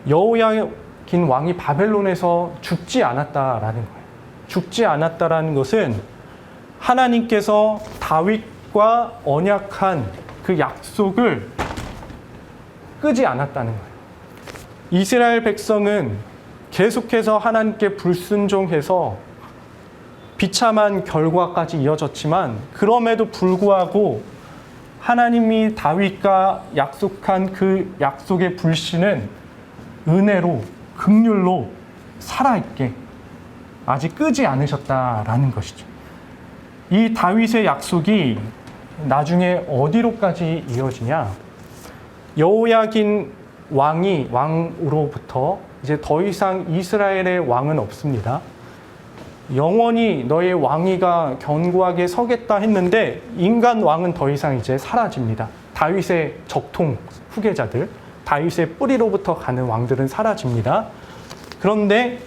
여호야긴 왕이 바벨론에서 죽지 않았다라는 거예요. 죽지 않았다라는 것은 하나님께서 다윗과 언약한 그 약속을 끄지 않았다는 거예요. 이스라엘 백성은 계속해서 하나님께 불순종해서 비참한 결과까지 이어졌지만 그럼에도 불구하고 하나님이 다윗과 약속한 그 약속의 불씨는 은혜로 긍휼로 살아있게 아직 끄지 않으셨다라는 것이죠. 이 다윗의 약속이 나중에 어디로까지 이어지냐? 여호야긴 왕으로부터 이제 더 이상 이스라엘의 왕은 없습니다. 영원히 너의 왕위가 견고하게 서겠다 했는데 인간 왕은 더 이상 이제 사라집니다. 다윗의 적통 후계자들, 다윗의 뿌리로부터 가는 왕들은 사라집니다. 그런데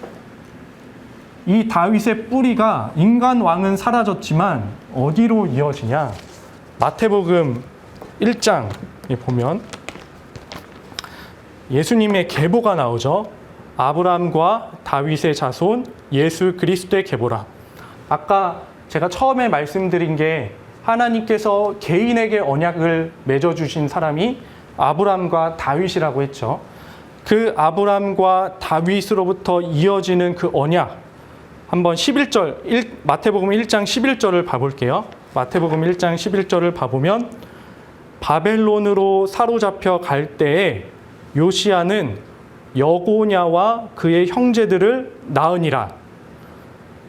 이 다윗의 뿌리가 인간 왕은 사라졌지만 어디로 이어지냐? 마태복음 1장에 보면 예수님의 계보가 나오죠. 아브라함과 다윗의 자손 예수 그리스도의 계보라. 아까 제가 처음에 말씀드린 게 하나님께서 개인에게 언약을 맺어주신 사람이 아브라함과 다윗이라고 했죠. 그 아브라함과 다윗으로부터 이어지는 그 언약, 한번 11절, 마태복음 1장 11절을 봐볼게요. 마태복음 1장 11절을 봐보면 바벨론으로 사로잡혀 갈 때에 요시야는 여고냐와 그의 형제들을 낳으니라.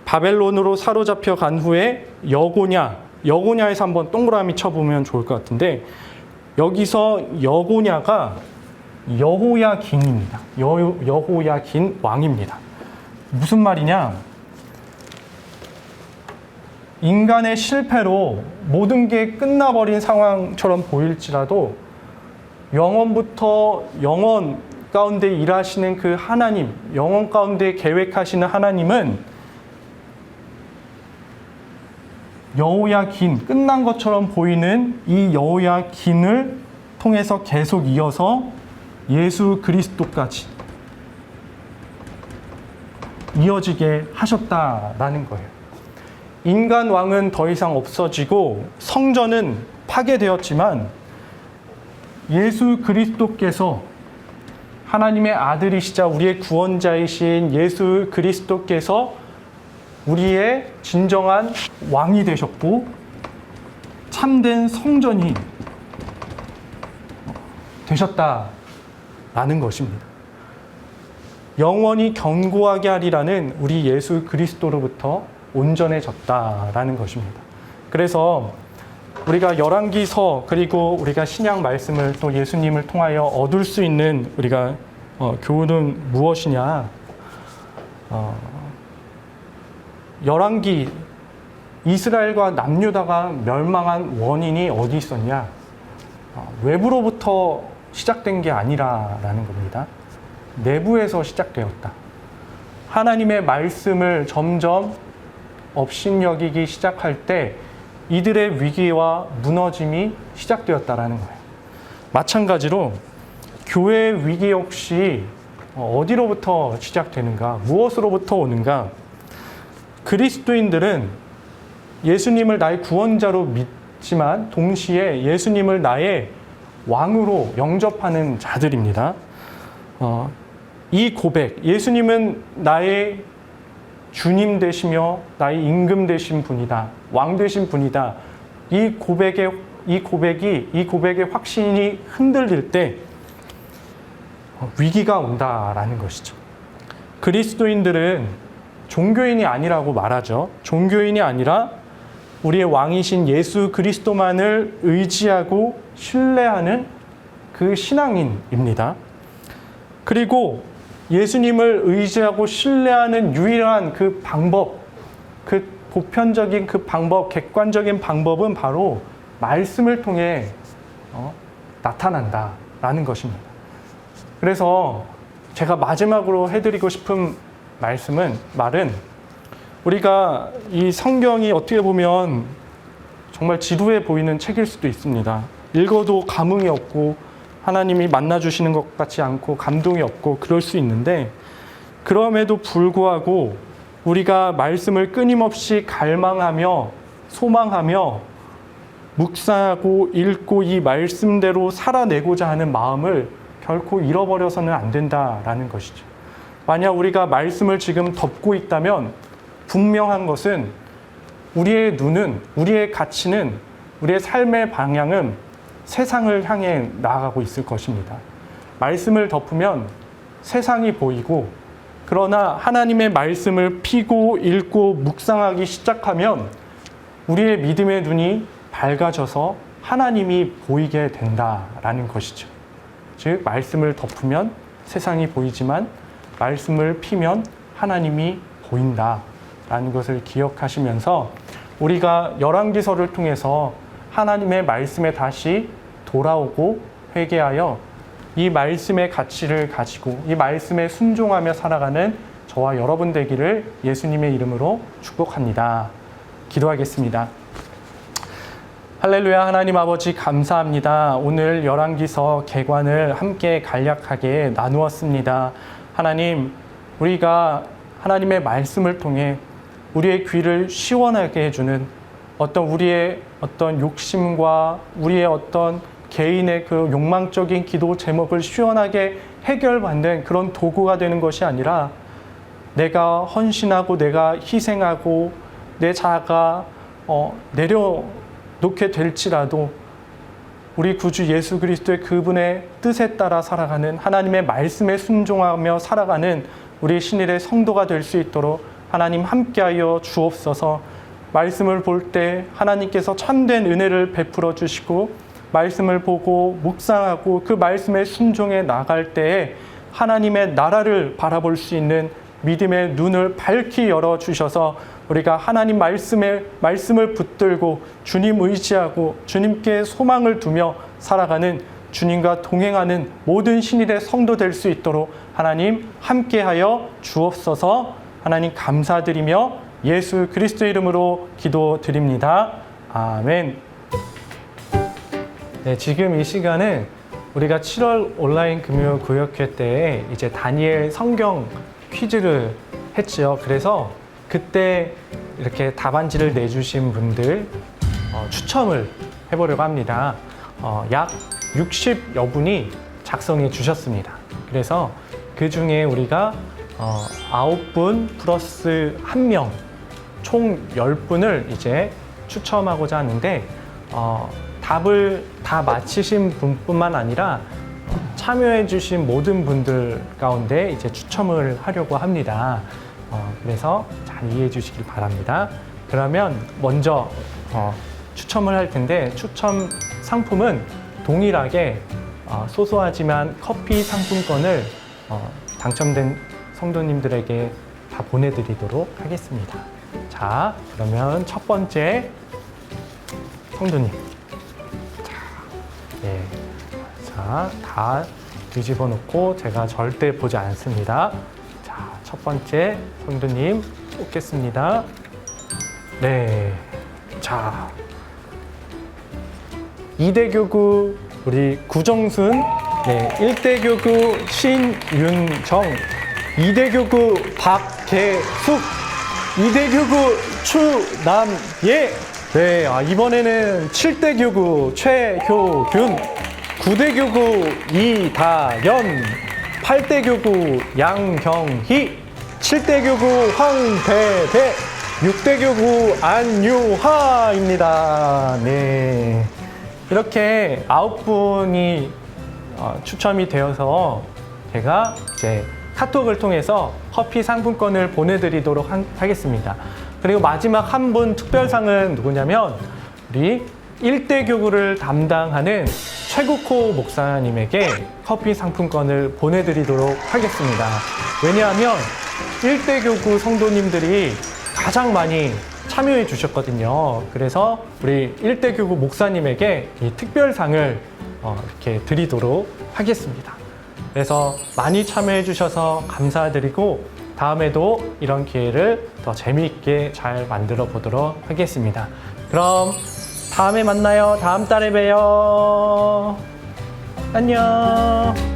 바벨론으로 사로잡혀 간 후에 여고냐에서 한번 동그라미 쳐보면 좋을 것 같은데 여기서 여고냐가 여호야긴입니다. 여호야긴 왕입니다. 무슨 말이냐? 인간의 실패로 모든 게 끝나버린 상황처럼 보일지라도 영원부터 영원 가운데 일하시는 그 하나님, 영원 가운데 계획하시는 하나님은 여호야긴, 끝난 것처럼 보이는 이 여호야긴을 통해서 계속 이어서 예수 그리스도까지 이어지게 하셨다라는 거예요. 인간 왕은 더 이상 없어지고 성전은 파괴되었지만 예수 그리스도께서 하나님의 아들이시자 우리의 구원자이신 예수 그리스도께서 우리의 진정한 왕이 되셨고 참된 성전이 되셨다라는 것입니다. 영원히 견고하게 하리라는 우리 예수 그리스도로부터 온전해졌다라는 것입니다. 그래서 우리가 열왕기서 그리고 우리가 신약 말씀을 또 예수님을 통하여 얻을 수 있는 우리가 교훈은 무엇이냐? 열왕기 이스라엘과 남유다가 멸망한 원인이 어디 있었냐? 외부로부터 시작된 게 아니라라는 겁니다. 내부에서 시작되었다. 하나님의 말씀을 점점 업신여기기 시작할 때 이들의 위기와 무너짐이 시작되었다라는 거예요. 마찬가지로 교회의 위기 역시 어디로부터 시작되는가? 무엇으로부터 오는가? 그리스도인들은 예수님을 나의 구원자로 믿지만 동시에 예수님을 나의 왕으로 영접하는 자들입니다. 이 고백, 예수님은 나의 주님 되시며 나의 임금 되신 분이다. 왕 되신 분이다. 이 고백의 확신이 흔들릴 때 위기가 온다라는 것이죠. 그리스도인들은 종교인이 아니라고 말하죠. 종교인이 아니라 우리의 왕이신 예수 그리스도만을 의지하고 신뢰하는 그 신앙인입니다. 그리고 예수님을 의지하고 신뢰하는 유일한 그 방법, 그 보편적인 그 방법, 객관적인 방법은 바로 말씀을 통해 나타난다라는 것입니다. 그래서 제가 마지막으로 해드리고 싶은 말은 우리가 이 성경이 어떻게 보면 정말 지루해 보이는 책일 수도 있습니다. 읽어도 감흥이 없고 하나님이 만나주시는 것 같지 않고 감동이 없고 그럴 수 있는데, 그럼에도 불구하고 우리가 말씀을 끊임없이 갈망하며 소망하며 묵상하고 읽고 이 말씀대로 살아내고자 하는 마음을 결코 잃어버려서는 안 된다라는 것이죠. 만약 우리가 말씀을 지금 덮고 있다면 분명한 것은 우리의 눈은, 우리의 가치는, 우리의 삶의 방향은 세상을 향해 나아가고 있을 것입니다. 말씀을 덮으면 세상이 보이고, 그러나 하나님의 말씀을 피고 읽고 묵상하기 시작하면 우리의 믿음의 눈이 밝아져서 하나님이 보이게 된다라는 것이죠. 즉, 말씀을 덮으면 세상이 보이지만 말씀을 피면 하나님이 보인다라는 것을 기억하시면서 우리가 열왕기서를 통해서 하나님의 말씀에 다시 돌아오고 회개하여 이 말씀의 가치를 가지고 이 말씀에 순종하며 살아가는 저와 여러분 되기를 예수님의 이름으로 축복합니다. 기도하겠습니다. 할렐루야. 하나님 아버지 감사합니다. 오늘 열왕기서 개관을 함께 간략하게 나누었습니다. 하나님, 우리가 하나님의 말씀을 통해 우리의 귀를 시원하게 해주는 우리의 욕심과 우리의 개인의 그 욕망적인 기도 제목을 시원하게 해결받는 그런 도구가 되는 것이 아니라, 내가 헌신하고 내가 희생하고 내 자아가 내려놓게 될지라도 우리 구주 예수 그리스도의 그분의 뜻에 따라 살아가는, 하나님의 말씀에 순종하며 살아가는 우리 신일의 성도가 될 수 있도록 하나님 함께하여 주옵소서. 말씀을 볼 때 하나님께서 참된 은혜를 베풀어 주시고, 말씀을 보고 묵상하고 그 말씀에 순종해 나갈 때에 하나님의 나라를 바라볼 수 있는 믿음의 눈을 밝히 열어주셔서 우리가 하나님 말씀을 붙들고 주님 의지하고 주님께 소망을 두며 살아가는, 주님과 동행하는 모든 신일의 성도 될 수 있도록 하나님 함께하여 주옵소서. 하나님 감사드리며 예수 그리스도 이름으로 기도드립니다. 아멘. 네, 지금 이 시간은 우리가 7월 온라인 금요 구역회 때에 이제 다니엘 성경 퀴즈를 했죠. 그래서 그때 이렇게 답안지를 내주신 분들 추첨을 해보려고 합니다. 약 60여 분이 작성해 주셨습니다. 그래서 그 중에 우리가 9분 플러스 1명, 총 10분을 이제 추첨하고자 하는데, 답을 다 마치신 분뿐만 아니라 참여해 주신 모든 분들 가운데 이제 추첨을 하려고 합니다. 그래서 잘 이해해 주시길 바랍니다. 그러면 먼저 추첨을 할 텐데, 추첨 상품은 동일하게 소소하지만 커피 상품권을 당첨된 성도님들에게 다 보내드리도록 하겠습니다. 자, 그러면 첫 번째 성도님. 자, 다 뒤집어 놓고 제가 절대 보지 않습니다. 자, 첫 번째 성도님 뽑겠습니다. 네. 자, 이대교구 우리 구정순, 네, 1대교구 신윤정, 2대교구 박계숙, 2대교구 추남예, 네, 이번에는 7대교구 최효균, 9대교구 이다연, 8대교구 양경희, 7대교구 황대배, 6대교구 안유하입니다. 네, 이렇게 9분이 추첨이 되어서 제가 이제 카톡을 통해서 커피 상품권을 보내드리도록 하겠습니다. 그리고 마지막 한 분 특별상은 누구냐면 우리 일대교구를 담당하는 최국호 목사님에게 커피 상품권을 보내드리도록 하겠습니다. 왜냐하면 일대교구 성도님들이 가장 많이 참여해 주셨거든요. 그래서 우리 일대교구 목사님에게 이 특별상을 이렇게 드리도록 하겠습니다. 그래서 많이 참여해 주셔서 감사드리고 다음에도 이런 기회를 더 재미있게 잘 만들어 보도록 하겠습니다. 그럼 다음에 만나요. 다음 달에 봬요. 안녕.